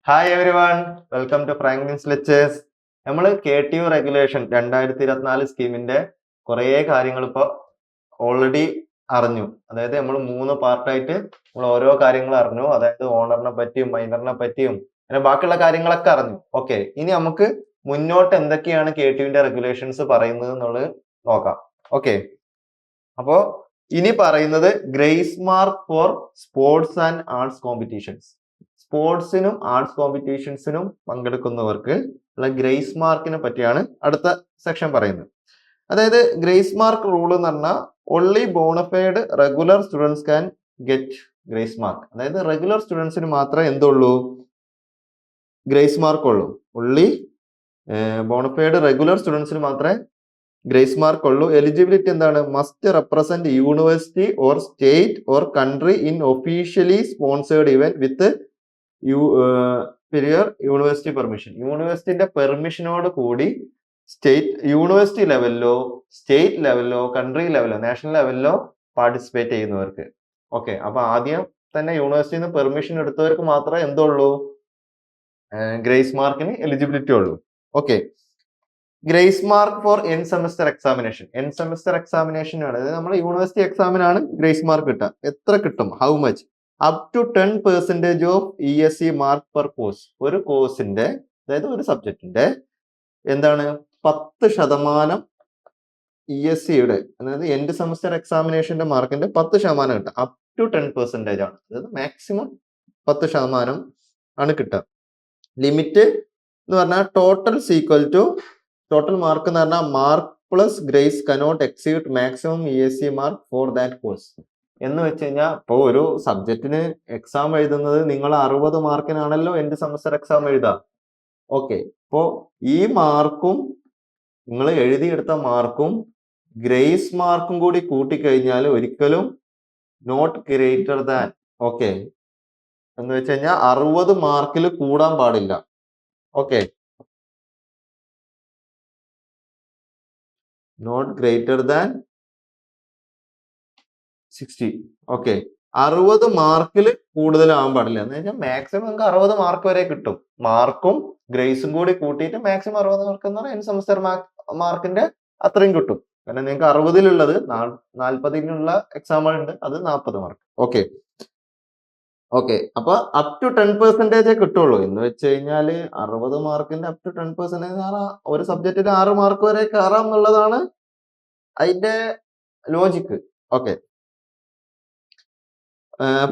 Hi everyone, welcome to Franklin's lectures. നമ്മൾ KTU regulation 2024 സ്കീമിന്റെ കുറേ കാര്യങ്ങൾ ഇപ്പോൾ ഓൾറെഡി അറിഞ്ഞു. അതായത് നമ്മൾ 3 പാർട്ടായിട്ട് നമ്മൾ ഓരോ കാര്യങ്ങൾ അറിഞ്ഞു. അതായത് ഓണറിനെ പറ്റിയും മൈനറിനെ പറ്റിയും അങ്ങനെ ബാക്കിയുള്ള കാര്യങ്ങളൊക്കെ അറിഞ്ഞു. ഓക്കെ, ഇനി നമുക്ക് മുന്നോട്ട് എന്തൊക്കെയാണ് KTUവിന്റെ റെഗുലേഷൻസ് പറയുന്നത് എന്നുള്ളത് നോക്കാം. ഓക്കെ, അപ്പോ ഇനി പറയുന്നത് grace mark for sports and arts competitions. സ്പോർട്സിനും ആർട്സ് കോമ്പറ്റീഷൻസിനും പങ്കെടുക്കുന്നവർക്ക് ഉള്ള ഗ്രേസ് മാർക്കിനെ പറ്റിയാണ് അടുത്ത സെക്ഷൻ പറയുന്നത്. അതായത് ഗ്രേസ് മാർക്ക് റൂൾ എന്ന് പറഞ്ഞാൽ only bona fide regular students can get grace mark. അതായത് റെഗുലർ സ്റ്റുഡൻസിന് മാത്രമേ എന്തുള്ളൂ, ഗ്രേസ് മാർക്ക് ഉള്ളൂ. ഓൺലി ബോണഫൈഡ് റെഗുലർ സ്റ്റുഡൻസിന് മാത്രമേ ഗ്രേസ് മാർക്ക് ഉള്ളൂ. എലിജിബിലിറ്റി എന്താണ്? Must represent university or state or country in officially sponsored event with university permission. യൂണിവേഴ്സിറ്റിന്റെ പെർമിഷനോട് കൂടി യൂണിവേഴ്സിറ്റി ലെവലിലോ സ്റ്റേറ്റ് ലെവലിലോ കൺട്രി ലെവലിലോ നാഷണൽ ലെവലിലോ പാർട്ടിസിപ്പേറ്റ് ചെയ്യുന്നവർക്ക്. ഓക്കെ, അപ്പൊ ആദ്യം തന്നെ യൂണിവേഴ്സിറ്റിയിൽ നിന്ന് പെർമിഷൻ എടുത്തവർക്ക് മാത്രമേ എന്തുള്ളൂ, ഗ്രേസ് മാർക്കിന് എലിജിബിലിറ്റി ഉള്ളൂ. Okay, grace mark for end semester examination. End semester examination ആണ്, അതായത് നമ്മൾ യൂണിവേഴ്സിറ്റി എക്സാമിനാണ് ഗ്രേസ് മാർക്ക് കിട്ടുക. എത്ര കിട്ടും? How much? Up to 10% of ESE mark per course. ഒരു കോഴ്സിന്റെ, അതായത് ഒരു സബ്ജക്റ്റിന്റെ എന്താണ് 10% ESEയുടെ, അതായത് എൻഡ് സെമസ്റ്റർ എക്സാമിനേഷന്റെ മാർക്കിന്റെ 10% കിട്ടുക. അപ് ടു 10% ആണ്, അതായത് മാക്സിമം 10% ആണ് കിട്ടുക. ലിമിറ്റ് എന്ന് പറഞ്ഞാൽ ടോട്ടൽ മാർക്ക് എന്ന് പറഞ്ഞാൽ mark plus grace cannot exceed maximum ESE mark for that course. എന്ന് വെച്ച് കഴിഞ്ഞാൽ ഇപ്പോൾ ഒരു സബ്ജക്റ്റിന് എക്സാം എഴുതുന്നത് നിങ്ങൾ 60 മാർക്കിനാണല്ലോ എൻഡ് സെമസ്റ്റർ എക്സാം എഴുതുക. ഓക്കെ, അപ്പോൾ ഈ മാർക്കും നിങ്ങൾ എഴുതിയെടുത്ത മാർക്കും ഗ്രേസ് മാർക്കും കൂടി കൂട്ടിക്കഴിഞ്ഞാൽ ഒരിക്കലും നോട്ട് ഗ്രേറ്റർ ദാൻ, ഓക്കെ, എന്ന് വെച്ച് കഴിഞ്ഞാൽ 60 മാർക്കിൽ കൂടാൻ പാടില്ല. Okay, not greater than 60. Okay, 60 മാർക്കിൽ കൂടുതലാവാൻ പാടില്ല. എന്ന് വെച്ചാൽ മാക്സിമം നിങ്ങൾക്ക് 60 മാർക്ക് വരെ കിട്ടും. മാർക്കും ഗ്രേസും കൂടി കൂട്ടിയിട്ട് മാക്സിമം 60 മാർക്ക് എന്ന് പറഞ്ഞാൽ സെമസ്റ്റർ മാർക്കിന്റെ അത്രയും കിട്ടും. കാരണം നിങ്ങൾക്ക് 60-ലുള്ളത് 40-നുള്ള എക്സാമുകൾ ഉണ്ട്, അത് 40 മാർക്ക്. ഓക്കെ, അപ്പൊ അപ് ടു 10% കിട്ടുള്ളൂ. എന്ന് വെച്ച് കഴിഞ്ഞാൽ 60 മാർക്കിന്റെ അപ് ടു 10% ഒരു സബ്ജക്റ്റിൽ 6 മാർക്ക് വരെ കയറാം എന്നുള്ളതാണ് അതിന്റെ logic. Okay,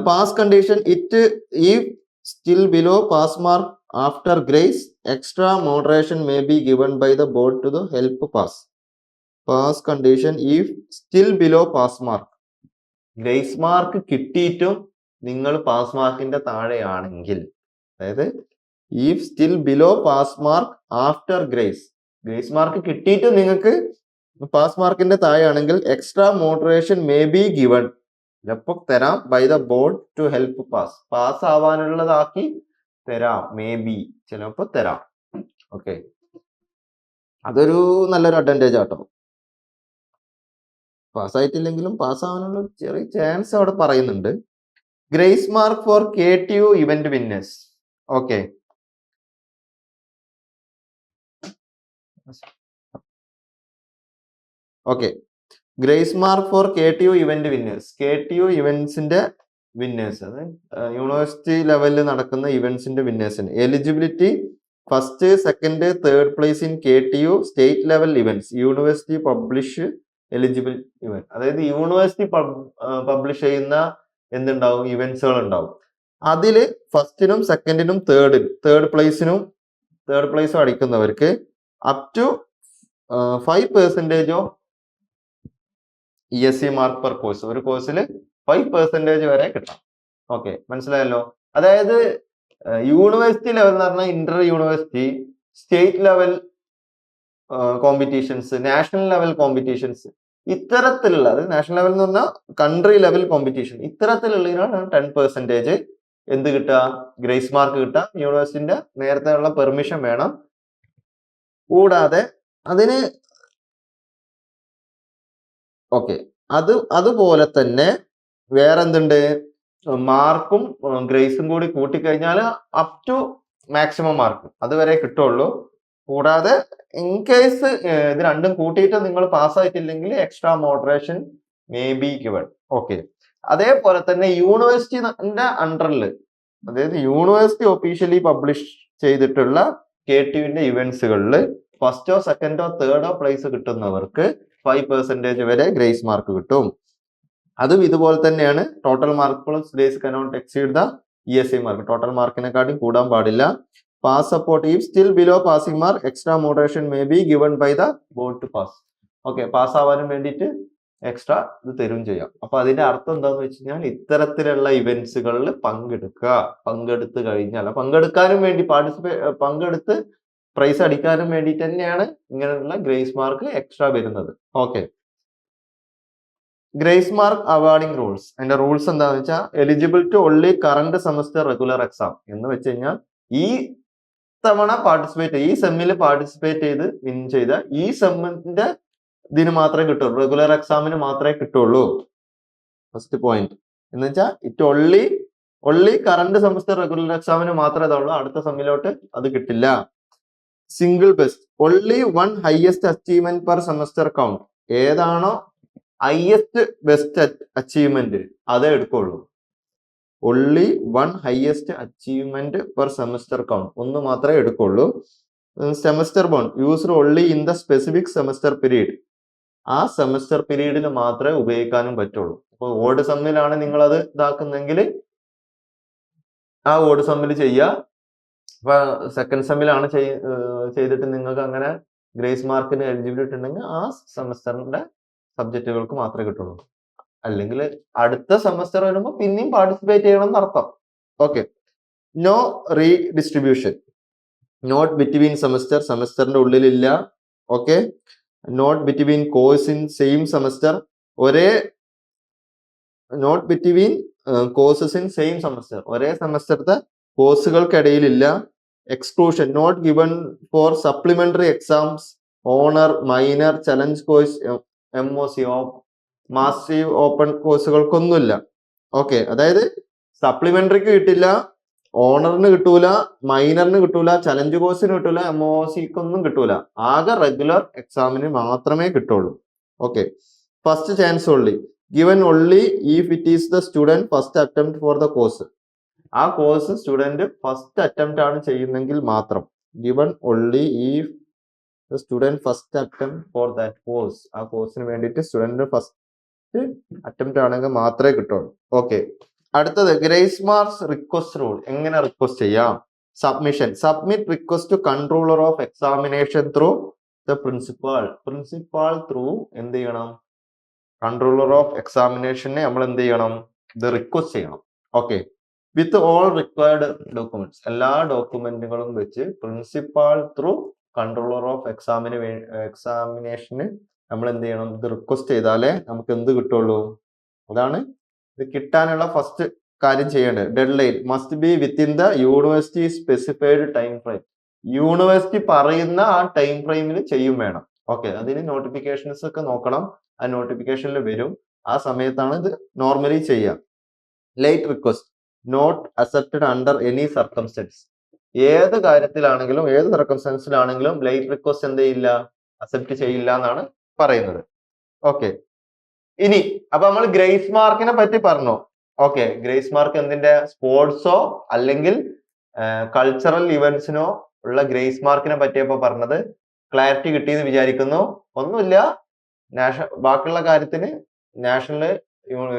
pass condition it if still below pass mark after grace extra moderation may be given by the board to the help pass. Pass condition if still below pass mark. Grace mark കിട്ടിയിട്ടും നിങ്ങൾ pass മാർക്കിന്റെ താഴെയാണെങ്കിൽ, അതായത് if still below pass mark after grace mark കിട്ടിയിട്ടും നിങ്ങൾക്ക് pass മാർക്കിന്റെ താഴെയാണെങ്കിൽ extra moderation may be given, ചിലപ്പോൾ തരാം, by the board to help pass ആവാനുള്ളതാക്കി തരാം, മേ ബി, ചിലപ്പോൾ തരാം. ഓക്കെ, അതൊരു നല്ലൊരു അഡ്വാൻറ്റേജ് ആട്ടോ. പാസ്സായിട്ടില്ലെങ്കിലും പാസ്സാവാനുള്ള ചെറിയ ചാൻസ് അവിടെ പറയുന്നുണ്ട്. Grace mark for KTU event winners. Okay, grace mark for KTU event winners. KTU ഇവന്റ്സിന്റെ വിന്നേഴ്സ്, അത് യൂണിവേഴ്സിറ്റി ലെവലിൽ നടക്കുന്ന ഇവന്റ്സിന്റെ വിന്നേഴ്സിന് eligibility first, second, third place in KTU state level events. University publish eligible event, അതായത് university publish ചെയ്യുന്ന എന്തുണ്ടാവും, ഇവന്റ്സുകൾ ഉണ്ടാവും. അതില് ഫസ്റ്റിനും സെക്കൻഡിനും തേർഡ് പ്ലേസും അടിക്കുന്നവർക്ക് up to 5% of ESE mark per course. ഒരു കോഴ്സിൽ 5% വരെ കിട്ടാം. ഓക്കെ, മനസ്സിലായല്ലോ. അതായത് യൂണിവേഴ്സിറ്റി ലെവൽ എന്ന് പറഞ്ഞാൽ Inter university, state level competitions, national level competitions, ഇത്തരത്തിലുള്ള, അത് നാഷണൽ ലെവൽ എന്ന് പറഞ്ഞാൽ കൺട്രി ലെവൽ കോമ്പറ്റീഷൻ, ഇത്തരത്തിലുള്ളതിനാണ് 10% എന്ത് കിട്ടുക, ഗ്രേസ് മാർക്ക് കിട്ടുക. യൂണിവേഴ്സിറ്റിന്റെ നേരത്തെ ഉള്ള പെർമിഷൻ വേണം. കൂടാതെ അതിന് ഓക്കെ, അതുപോലെ തന്നെ വേറെ എന്തുണ്ട്, മാർക്കും ഗ്രേസും കൂടി കൂട്ടിക്കഴിഞ്ഞാൽ അപ് ടു മാക്സിമം മാർക്ക് അതുവരെ കിട്ടുള്ളൂ. കൂടാതെ ഇൻ കേസ് ഇത് രണ്ടും കൂട്ടിയിട്ട് നിങ്ങൾ പാസ്സായിട്ടില്ലെങ്കിൽ extra moderation may be given. Okay, അതേപോലെ തന്നെ യൂണിവേഴ്സിറ്റിന്റെ അണ്ടറിൽ, അതായത് യൂണിവേഴ്സിറ്റി ഒഫീഷ്യലി പബ്ലിഷ് ചെയ്തിട്ടുള്ള KTUവിന്റെ ഇവന്റ്സുകളിൽ ഫസ്റ്റോ സെക്കൻഡോ തേർഡോ പ്ലേസ് കിട്ടുന്നവർക്ക് 5% വരെ ഗ്രേസ് മാർക്ക് കിട്ടും. അതും ഇതുപോലെ തന്നെയാണ്. Total mark plus days cannot exceed the ESE mark. Total മാർക്കിനെക്കാട്ടും കൂടാൻ പാടില്ല. Pass support if still below passing mark extra moderation may be given by the board to pass. Okay, pass ആവാനും വേണ്ടിയിട്ട് extra ഇത് തരും ചെയ്യാം. അപ്പൊ അതിന്റെ അർത്ഥം എന്താന്ന് വെച്ച് കഴിഞ്ഞാൽ ഇത്തരത്തിലുള്ള ഇവന്റ്സുകളിൽ പങ്കെടുത്ത് കഴിഞ്ഞാൽ പങ്കെടുക്കാനും വേണ്ടി പങ്കെടുത്ത് പ്രൈസ് അടിക്കാനും വേണ്ടിയിട്ട് തന്നെയാണ് ഇങ്ങനെയുള്ള ഗ്രേസ് മാർക്ക് എക്സ്ട്രാ വരുന്നത്. Okay, grace mark awarding rules. അതിന്റെ റൂൾസ് എന്താന്ന് വെച്ചാൽ eligible to only current semester regular exam എന്ന് വെച്ച് കഴിഞ്ഞാൽ ഈ തവണ ഈ സെമ്മിൽ പാർട്ടിസിപ്പേറ്റ് ചെയ്ത് വിൻ ചെയ്ത ഈ സെമ്മിന്റെ ഇതിന് മാത്രമേ കിട്ടുള്ളൂ, റെഗുലർ എക്സാമിന് മാത്രമേ കിട്ടുള്ളൂ. ഫസ്റ്റ് പോയിന്റ് എന്ന് വെച്ചാൽ it only current semester regular എക്സാമിന് മാത്രമേ ഇതുള്ളൂ, അടുത്ത സെമ്മിലോട്ട് അത് കിട്ടില്ല. Single best only one highest achievement per semester count. ഏതാണോ ഹയസ്റ്റ് ബെസ്റ്റ് അച്ചീവ്മെന്റ് അതേ എടുക്കുള്ളൂ. Only one highest achievement per semester count, ഒന്ന് മാത്രമേ എടുക്കുള്ളൂ. Semester bond used only in the specific semester period. ആ സെമസ്റ്റർ പീരീഡിൽ മാത്രമേ ഉപയോഗിക്കാനും പറ്റുള്ളൂ. അപ്പൊ ഓഡ് സെമ്മിലാണ് നിങ്ങൾ അത് ഇതാക്കുന്നെങ്കിൽ ആ ഓഡ് സെമ്മിൽ ചെയ്യുക. അപ്പൊ സെക്കൻഡ് സെമ്മിലാണ് ചെയ്തിട്ട് നിങ്ങൾക്ക് അങ്ങനെ ഗ്രേസ് മാർക്കിന് എലിജിബിലിറ്റി ഉണ്ടെങ്കിൽ ആ സെമസ്റ്ററിന്റെ സബ്ജക്റ്റുകൾക്ക് മാത്രമേ കിട്ടുള്ളൂ. അല്ലെങ്കിൽ അടുത്ത സെമസ്റ്റർ വരുമ്പോൾ പിന്നെയും പാർട്ടിസിപ്പേറ്റ് ചെയ്യണം എന്നർത്ഥം. Okay, no redistribution, not between സെമസ്റ്ററിന്റെ ഉള്ളിലില്ല. Okay, not between course in same semester, not between courses in same semester, ഒരേ സെമസ്റ്ററത്തെ കോഴ്സുകൾക്കിടയിലില്ല. Exclusion not given for supplementary exams, honour, minor, challenge course, MOC massive open കോഴ്സുകൾക്കൊന്നുമില്ല. Okay, അതായത് സപ്ലിമെന്ററിക്ക് കിട്ടില്ല, ഓണറിന് കിട്ടൂല, മൈനറിന് കിട്ടൂല, ചലഞ്ച് കോഴ്സിന് കിട്ടൂല, MOCക്കൊന്നും കിട്ടൂല. ആകെ റെഗുലർ എക്സാമിന് മാത്രമേ കിട്ടുള്ളൂ. Okay, first chance only given only if it is the student first attempt for the course. ആ കോഴ്സ് സ്റ്റുഡന്റ് ഫസ്റ്റ് അറ്റംപ്റ്റ് ആണ് ചെയ്യുന്നെങ്കിൽ മാത്രം. Given only if the student first attempt for that course. ആ കോഴ്സിന് വേണ്ടിയിട്ട് സ്റ്റുഡന്റ് ഫസ്റ്റ് അറ്റംപ്റ്റ് ആണെങ്കിൽ മാത്രമേ കിട്ടുള്ളൂ. ഓക്കെ, അടുത്തത് ഗ്രേസ് മാർക്സ് റിക്വസ്റ്റ് റൂൾ. എങ്ങനെ റിക്വസ്റ്റ് ചെയ്യാം? Submit request to controller of examination through the principal through എന്ത് ചെയ്യണം? കൺട്രോളർ ഓഫ് എക്സാമിനേഷനെ നമ്മൾ എന്ത് ചെയ്യണം? ഇത് റിക്വസ്റ്റ് ചെയ്യണം. Okay, with all required documents, എല്ലാ ഡോക്യുമെന്റുകളും വെച്ച് പ്രിൻസിപ്പാൾ ത്രൂ കൺട്രോളർ ഓഫ് എക്സാമിനേഷന് നമ്മൾ എന്ത് ചെയ്യണം? ഇത് റിക്വസ്റ്റ് ചെയ്താലേ നമുക്ക് എന്ത് കിട്ടുള്ളൂ. അതാണ് ഇത് കിട്ടാനുള്ള ഫസ്റ്റ് കാര്യം ചെയ്യേണ്ടത്. Dead line must be within the university specified time frame. University പറയുന്ന ആ ടൈം ഫ്രെയിമിൽ ചെയ്യും വേണം. ഓക്കെ, അതിന് നോട്ടിഫിക്കേഷൻസ് ഒക്കെ നോക്കണം. ആ നോട്ടിഫിക്കേഷനിൽ വരും. ആ സമയത്താണ് ഇത് നോർമലി ചെയ്യുക. Late request not accepted under any circumstances. ഏത് കാര്യത്തിലാണെങ്കിലും ഏത് സർക്കംസ്റ്റൻസിലാണെങ്കിലും ലേറ്റ് റിക്വസ്റ്റ് എന്ത് ചെയ്യില്ല? അക്സെപ്റ്റ് ചെയ്യില്ല എന്നാണ് പറയുന്നത്. ഓക്കെ, ഇനി അപ്പൊ നമ്മൾ ഗ്രേസ് മാർക്കിനെ പറ്റി പറഞ്ഞു. ഓക്കെ, ഗ്രേസ് മാർക്ക് എന്തിന്റെ? സ്പോർട്സോ അല്ലെങ്കിൽ കൾച്ചറൽ ഇവന്റ്സിനോ ഉള്ള ഗ്രേസ് മാർക്കിനെ പറ്റിയപ്പോ പറഞ്ഞത്. ക്ലാരിറ്റി കിട്ടിയെന്ന് വിചാരിക്കുന്നു. ഒന്നുമില്ല, ബാക്കിയുള്ള കാര്യത്തിന് നാഷണൽ,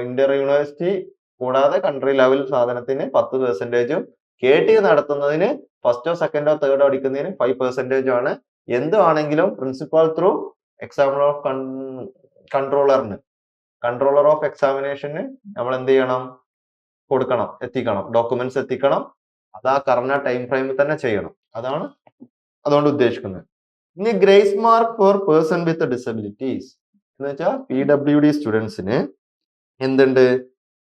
ഇന്റർ യൂണിവേഴ്സിറ്റി കൂടാതെ കൺട്രി ലെവൽ സാധനത്തിന് 10%, KTU നടത്തുന്നതിന് ഫസ്റ്റോ സെക്കൻഡോ തേർഡോ അടിക്കുന്നതിന് 5% ആണ്. എന്തുവാണെങ്കിലും principal through examiner of controller of എക്സാമിനേഷന് നമ്മൾ എന്ത് ചെയ്യണം? കൊടുക്കണം, എത്തിക്കണം, ഡോക്യുമെന്റ്സ് എത്തിക്കണം. അത് ആ കറന്ന ടൈം ഫ്രെയിമിൽ തന്നെ ചെയ്യണം. അതാണ് അതുകൊണ്ട് ഉദ്ദേശിക്കുന്നത്. ഇനി grace mark for person with disabilities എന്ന് വെച്ചാൽ PWD സ്റ്റുഡൻസിന് എന്തുണ്ട്?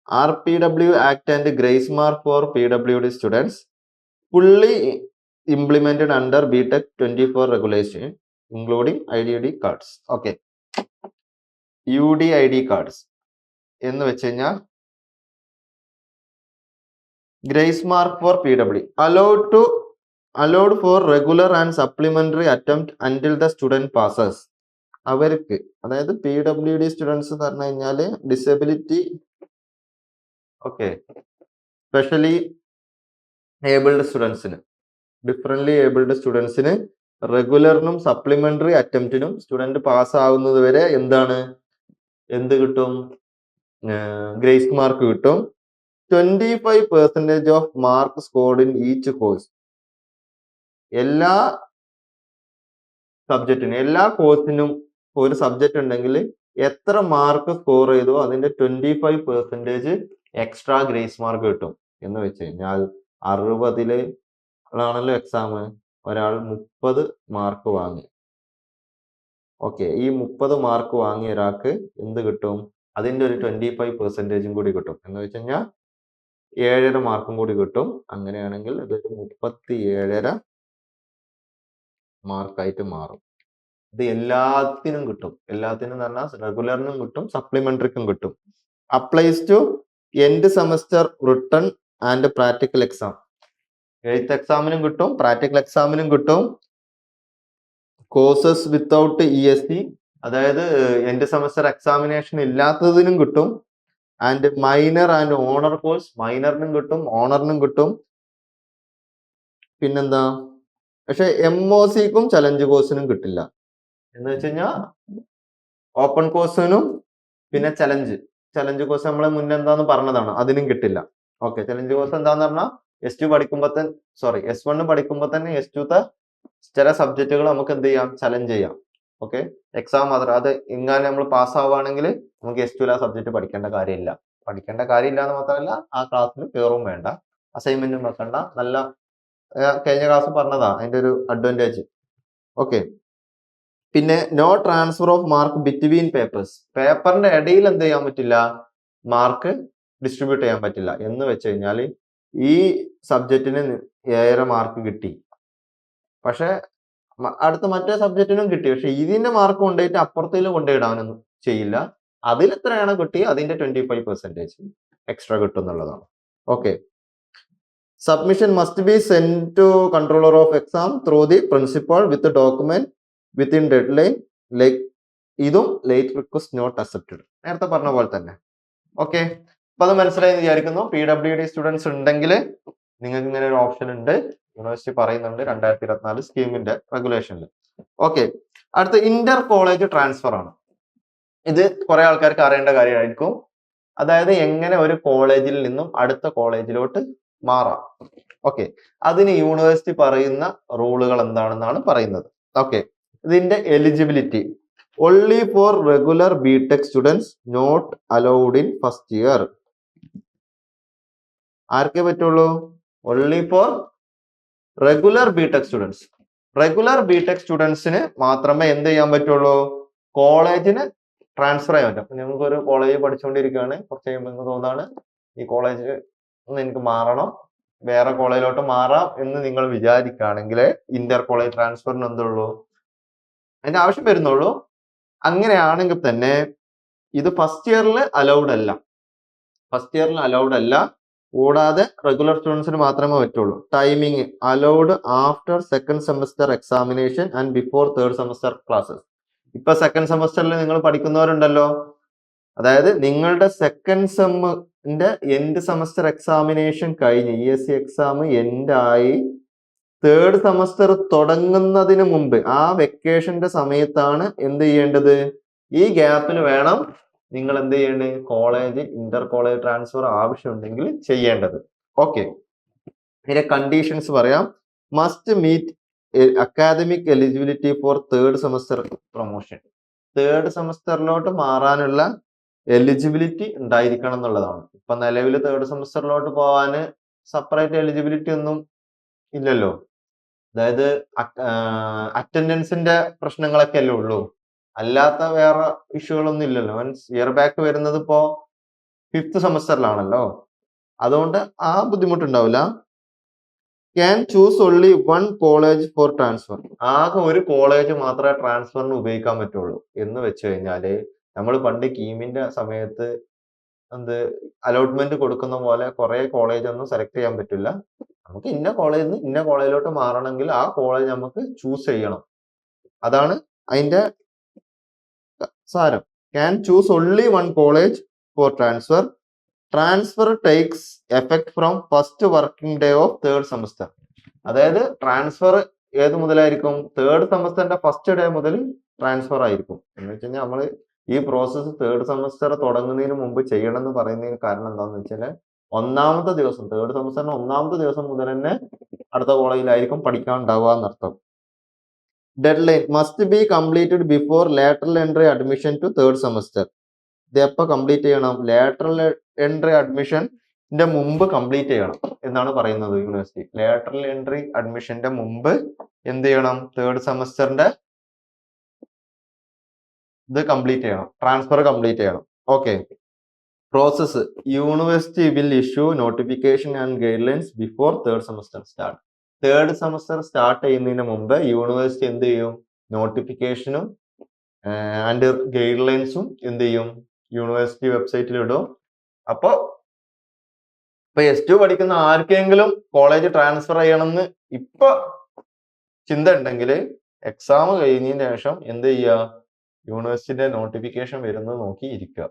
RPW act and grace mark for PWD students fully implemented under BTech 24 regulation including IDD cards. Okay, UDID cards എന്ന് വെച്ച് കഴിഞ്ഞാൽ grace mark for PWD allowed to allowed for regular and supplementary attempt until the student passes. അവർക്ക്, അതായത് PWD സ്റ്റുഡൻസ് എന്ന് പറഞ്ഞു കഴിഞ്ഞാല് disability, okay, specially abled സ്റ്റുഡൻസിന്, ഡിഫറെന്റ്ലി ഏബിൾഡ് സ്റ്റുഡൻസിന് റെഗുലറിനും സപ്ലിമെന്ററി അറ്റംപ്റ്റിനും സ്റ്റുഡന്റ് പാസ് ആവുന്നത് വരെ എന്ത് കിട്ടും? ഗ്രേസ് മാർക്ക് കിട്ടും. 25% off mark scored in each course. എല്ലാ സബ്ജക്റ്റിനും, എല്ലാ കോഴ്സിനും ഒരു സബ്ജക്റ്റ് ഉണ്ടെങ്കിൽ എത്ര മാർക്ക് സ്കോർ ചെയ്തോ അതിന്റെ 25% എക്സ്ട്രാ ഗ്രേസ് മാർക്ക് കിട്ടും. എന്ന് വെച്ച് കഴിഞ്ഞാൽ 60 ആണല്ലോ എക്സാം, ഒരാൾ 30 മാർക്ക് വാങ്ങി. ഓക്കെ, ഈ 30 മാർക്ക് വാങ്ങിയ ഒരാൾക്ക് എന്ത് കിട്ടും? അതിന്റെ ഒരു 25% കൂടി കിട്ടും. എന്ന് വെച്ച് കഴിഞ്ഞാൽ 7.5 മാർക്കും കൂടി കിട്ടും. അങ്ങനെയാണെങ്കിൽ ഇതൊരു 37.5 മാർക്കായിട്ട് മാറും. ഇത് എല്ലാത്തിനും കിട്ടും. എല്ലാത്തിനും എന്ന് പറഞ്ഞാൽ റെഗുലറിനും കിട്ടും, സപ്ലിമെന്ററിക്കും കിട്ടും. Applies to end semester written and practical exam. എഴുത്ത് എക്സാമിനും കിട്ടും, പ്രാക്ടിക്കൽ എക്സാമിനും കിട്ടും. കോഴ്സസ് വിത്തൗട്ട് ESC, അതായത് എൻഡ് സെമസ്റ്റർ എക്സാമിനേഷൻ ഇല്ലാത്തതിനും കിട്ടും. And minor and honour course, മൈനറിനും കിട്ടും, ഓണറിനും കിട്ടും. പിന്നെന്താ, പക്ഷെ MOCക്കും ചലഞ്ച് കോഴ്സിനും കിട്ടില്ല. എന്ന് വെച്ച് കഴിഞ്ഞാൽ ഓപ്പൺ കോഴ്സിനും പിന്നെ ചലഞ്ച് കോഴ്സ് നമ്മളെ മുന്നേ എന്താന്ന് പറഞ്ഞതാണ്, അതിനും കിട്ടില്ല. ഓക്കെ, ചലഞ്ച് കോഴ്സ് എന്താന്ന് പറഞ്ഞാൽ S1 പഠിക്കുമ്പോൾ തന്നെ S2 ചില സബ്ജക്റ്റുകൾ നമുക്ക് എന്ത് ചെയ്യാം? ചലഞ്ച് ചെയ്യാം. ഓക്കെ, എക്സാം മാത്രം, അത് ഇങ്ങനെ നമ്മൾ പാസ് ആവുകയാണെങ്കിൽ നമുക്ക് S2 ആ സബ്ജക്റ്റ് പഠിക്കേണ്ട കാര്യമില്ല എന്ന് മാത്രമല്ല ആ ക്ലാസ്സിൽ കയറും വേണ്ട, അസൈൻമെന്റും വെക്കണ്ട. നല്ല കഴിഞ്ഞ ക്ലാസ് പറഞ്ഞതാ അതിന്റെ ഒരു അഡ്വാൻറ്റേജ്. ഓക്കെ, പിന്നെ no transfer of mark between papers. പേപ്പറിന്റെ ഇടയിൽ എന്ത് ചെയ്യാൻ പറ്റില്ല? മാർക്ക് ഡിസ്ട്രിബ്യൂട്ട് ചെയ്യാൻ പറ്റില്ല. എന്ന് വെച്ച് കഴിഞ്ഞാൽ ഈ സബ്ജക്റ്റിന് 7.5 മാർക്ക് കിട്ടി, പക്ഷെ അടുത്ത മറ്റേ സബ്ജക്റ്റിനും കിട്ടി, പക്ഷെ ഇതിന്റെ മാർക്ക് കൊണ്ടുപോയിട്ട് അപ്പുറത്തേലും കൊണ്ടുപോയിടാനൊന്നും ചെയ്യില്ല. അതിൽ എത്രയാണോ കിട്ടി അതിന്റെ 25% എക്സ്ട്രാ കിട്ടും എന്നുള്ളതാണ്. Okay, submission must be send to controller of exam through the principal with document within deadline. ഇതും ലേറ്റ് റിക്വസ്റ്റ് നോട്ട് അക്സെപ്റ്റഡ്, നേരത്തെ പറഞ്ഞ പോലെ തന്നെ. ഓക്കെ, അപ്പൊ അത് മനസ്സിലായി വിചാരിക്കുന്നു. PWD സ്റ്റുഡൻസ് ഉണ്ടെങ്കിൽ നിങ്ങൾക്ക് ഇങ്ങനെ ഒരു ഓപ്ഷൻ ഉണ്ട്, യൂണിവേഴ്സിറ്റി പറയുന്നുണ്ട് 2024 സ്കീമിന്റെ റെഗുലേഷനിൽ. ഓക്കെ, അടുത്ത ഇന്റർ കോളേജ് ട്രാൻസ്ഫർ ആണ്. ഇത് കുറെ ആൾക്കാർക്ക് അറിയേണ്ട കാര്യമായിരിക്കും. അതായത് എങ്ങനെ ഒരു കോളേജിൽ നിന്നും അടുത്ത കോളേജിലോട്ട് മാറാം. ഓക്കെ, അതിന് യൂണിവേഴ്സിറ്റി പറയുന്ന റൂളുകൾ എന്താണെന്നാണ് പറയുന്നത്. ഓക്കെ, ഇതിന്റെ eligibility only for regular BTech students not allowed in first year. ആർക്കേ പറ്റുള്ളൂ? only for regular BTech students. Regular BTech സ്റ്റുഡൻസിന് മാത്രമേ എന്ത് ചെയ്യാൻ പറ്റുള്ളൂ? കോളേജിന് ട്രാൻസ്ഫർ ചെയ്യാൻ പറ്റും. നിങ്ങൾക്ക് ഒരു കോളേജ് പഠിച്ചുകൊണ്ടിരിക്കുകയാണ്, കുറച്ച് കഴിയുമ്പോൾ നിങ്ങൾക്ക് തോന്നാണ് ഈ കോളേജ് ഒന്ന് എനിക്ക് മാറണം, വേറെ കോളേജിലോട്ട് മാറാം എന്ന് നിങ്ങൾ വിചാരിക്കുകയാണെങ്കിൽ ഇന്റർ കോളേജ് ട്രാൻസ്ഫറിന് എന്തുള്ളൂ? അതിന്റെ ആവശ്യം വരുന്നുള്ളൂ. അങ്ങനെയാണെങ്കിൽ തന്നെ ഇത് ഫസ്റ്റ് ഇയറിൽ അലൗഡ് അല്ല. കൂടാതെ റെഗുലർ സ്റ്റുഡൻസിന് മാത്രമേ പറ്റുള്ളൂ. Timing allowed after second semester examination and before third semester classes. ഇപ്പൊ സെക്കൻഡ് സെമസ്റ്ററിൽ നിങ്ങൾ പഠിക്കുന്നവരുണ്ടല്ലോ, അതായത് നിങ്ങളുടെ സെക്കൻഡ് സെമ്മിന്റെ എൻഡ് സെമസ്റ്റർ എക്സാമിനേഷൻ കഴിഞ്ഞ് ESC എക്സാം എൻഡ് ആയി തേർഡ് സെമസ്റ്റർ തുടങ്ങുന്നതിന് മുമ്പ് ആ വെക്കേഷന്റെ സമയത്താണ് എന്ത് ചെയ്യേണ്ടത്? ഈ ഗ്യാപ്പിൽ വേണം നിങ്ങൾ എന്ത് ചെയ്യേണ്ടത്? കോളേജ് ഇന്റർ കോളേജ് ട്രാൻസ്ഫർ ആവശ്യമുണ്ടെങ്കിൽ ചെയ്യേണ്ടത്. ഓക്കെ, ഇതിന്റെ കണ്ടീഷൻസ് പറയാം. Must meet academic eligibility for third semester promotion. Third സെമസ്റ്ററിലോട്ട് മാറാനുള്ള എലിജിബിലിറ്റി ഉണ്ടായിരിക്കണം എന്നുള്ളതാണ്. ഇപ്പൊ നിലവിൽ തേർഡ് സെമസ്റ്ററിലോട്ട് പോവാന് സെപ്പറേറ്റ് എലിജിബിലിറ്റി ഒന്നും ഇല്ലല്ലോ. അതായത് അറ്റൻഡൻസിന്റെ പ്രശ്നങ്ങളൊക്കെ അല്ലേ ഉള്ളൂ, അല്ലാത്ത വേറെ ഇഷ്യൂകളൊന്നും ഇല്ലല്ലോ. മീൻസ് ഇയർ ബാക്ക് വരുന്നത് ഇപ്പോ 5th സെമസ്റ്ററിലാണല്ലോ, അതുകൊണ്ട് ആ ബുദ്ധിമുട്ടുണ്ടാവില്ല. Can choose only one college for transfer. ആകെ ഒരു കോളേജ് മാത്രമേ ട്രാൻസ്ഫറിന് ഉപയോഗിക്കാൻ പറ്റുള്ളൂ. എന്ന് വെച്ച് കഴിഞ്ഞാല് നമ്മൾ പണ്ട് കീമിന്റെ സമയത്ത് അലോട്ട്മെന്റ് കൊടുക്കുന്ന പോലെ കുറെ കോളേജ് ഒന്നും സെലക്ട് ചെയ്യാൻ പറ്റില്ല. നമുക്ക് ഇന്ന കോളേജിൽ നിന്ന് ഇന്ന കോളേജിലോട്ട് മാറണമെങ്കിൽ ആ കോളേജ് നമുക്ക് ചൂസ് ചെയ്യണം. അതാണ് അതിന്റെ സാരം. Can choose only one college for transfer. Transfer takes effect from first working day of third semester. അതായത് ട്രാൻസ്ഫർ ഏത് മുതലായിരിക്കും? തേർഡ് സെമസ്റ്ററിന്റെ ഫസ്റ്റ് ഡേ മുതൽ ട്രാൻസ്ഫർ ആയിരിക്കും. എന്ന് വെച്ച് കഴിഞ്ഞാൽ നമ്മൾ ഈ പ്രോസസ്സ് തേർഡ് സെമസ്റ്റർ തുടങ്ങുന്നതിന് മുമ്പ് ചെയ്യണം എന്ന് പറയുന്നതിന് കാരണം എന്താണെന്ന് വെച്ചാൽ ഒന്നാമത്തെ ദിവസം, തേർഡ് സെമസ്റ്ററിന് ഒന്നാമത്തെ ദിവസം മുതൽ തന്നെ അടുത്ത കോളേജിലായിരിക്കും പഠിക്കാൻ ഉണ്ടാവുക എന്നർത്ഥം. Deadline must be completed before lateral entry admission to third semester. ഇത് എപ്പോൾ കംപ്ലീറ്റ് ചെയ്യണം? ലാറ്ററൽ എൻട്രി അഡ്മിഷന്റെ മുമ്പ് കംപ്ലീറ്റ് ചെയ്യണം എന്നാണ് പറയുന്നത് യൂണിവേഴ്സിറ്റി. ലാറ്ററൽ എൻട്രി അഡ്മിഷന്റെ മുമ്പ് എന്ത് ചെയ്യണം? തേർഡ് സെമസ്റ്ററിന്റെ ഇത് കംപ്ലീറ്റ് ചെയ്യണം, ട്രാൻസ്ഫർ കംപ്ലീറ്റ് ചെയ്യണം. Okay. Process university will issue notification and guide lines before third semester start. Third semester start ചെയ്യുന്നതിന് മുമ്പ് യൂണിവേഴ്സിറ്റി എന്ത് ചെയ്യും? നോട്ടിഫിക്കേഷനും ആൻഡ് ഗൈഡ് ലൈൻസും എന്ത് ചെയ്യും? യൂണിവേഴ്സിറ്റി വെബ്സൈറ്റിൽ ഇടും. അപ്പൊ S2 പഠിക്കുന്ന ആർക്കെങ്കിലും കോളേജ് ട്രാൻസ്ഫർ ചെയ്യണമെന്ന് ഇപ്പൊ ചിന്ത ഉണ്ടെങ്കിൽ എക്സാം കഴിഞ്ഞതിന് ശേഷം എന്ത് ചെയ്യുക? യൂണിവേഴ്സിറ്റിയുടെ നോട്ടിഫിക്കേഷൻ വരുന്നത് നോക്കി ഇരിക്കുക.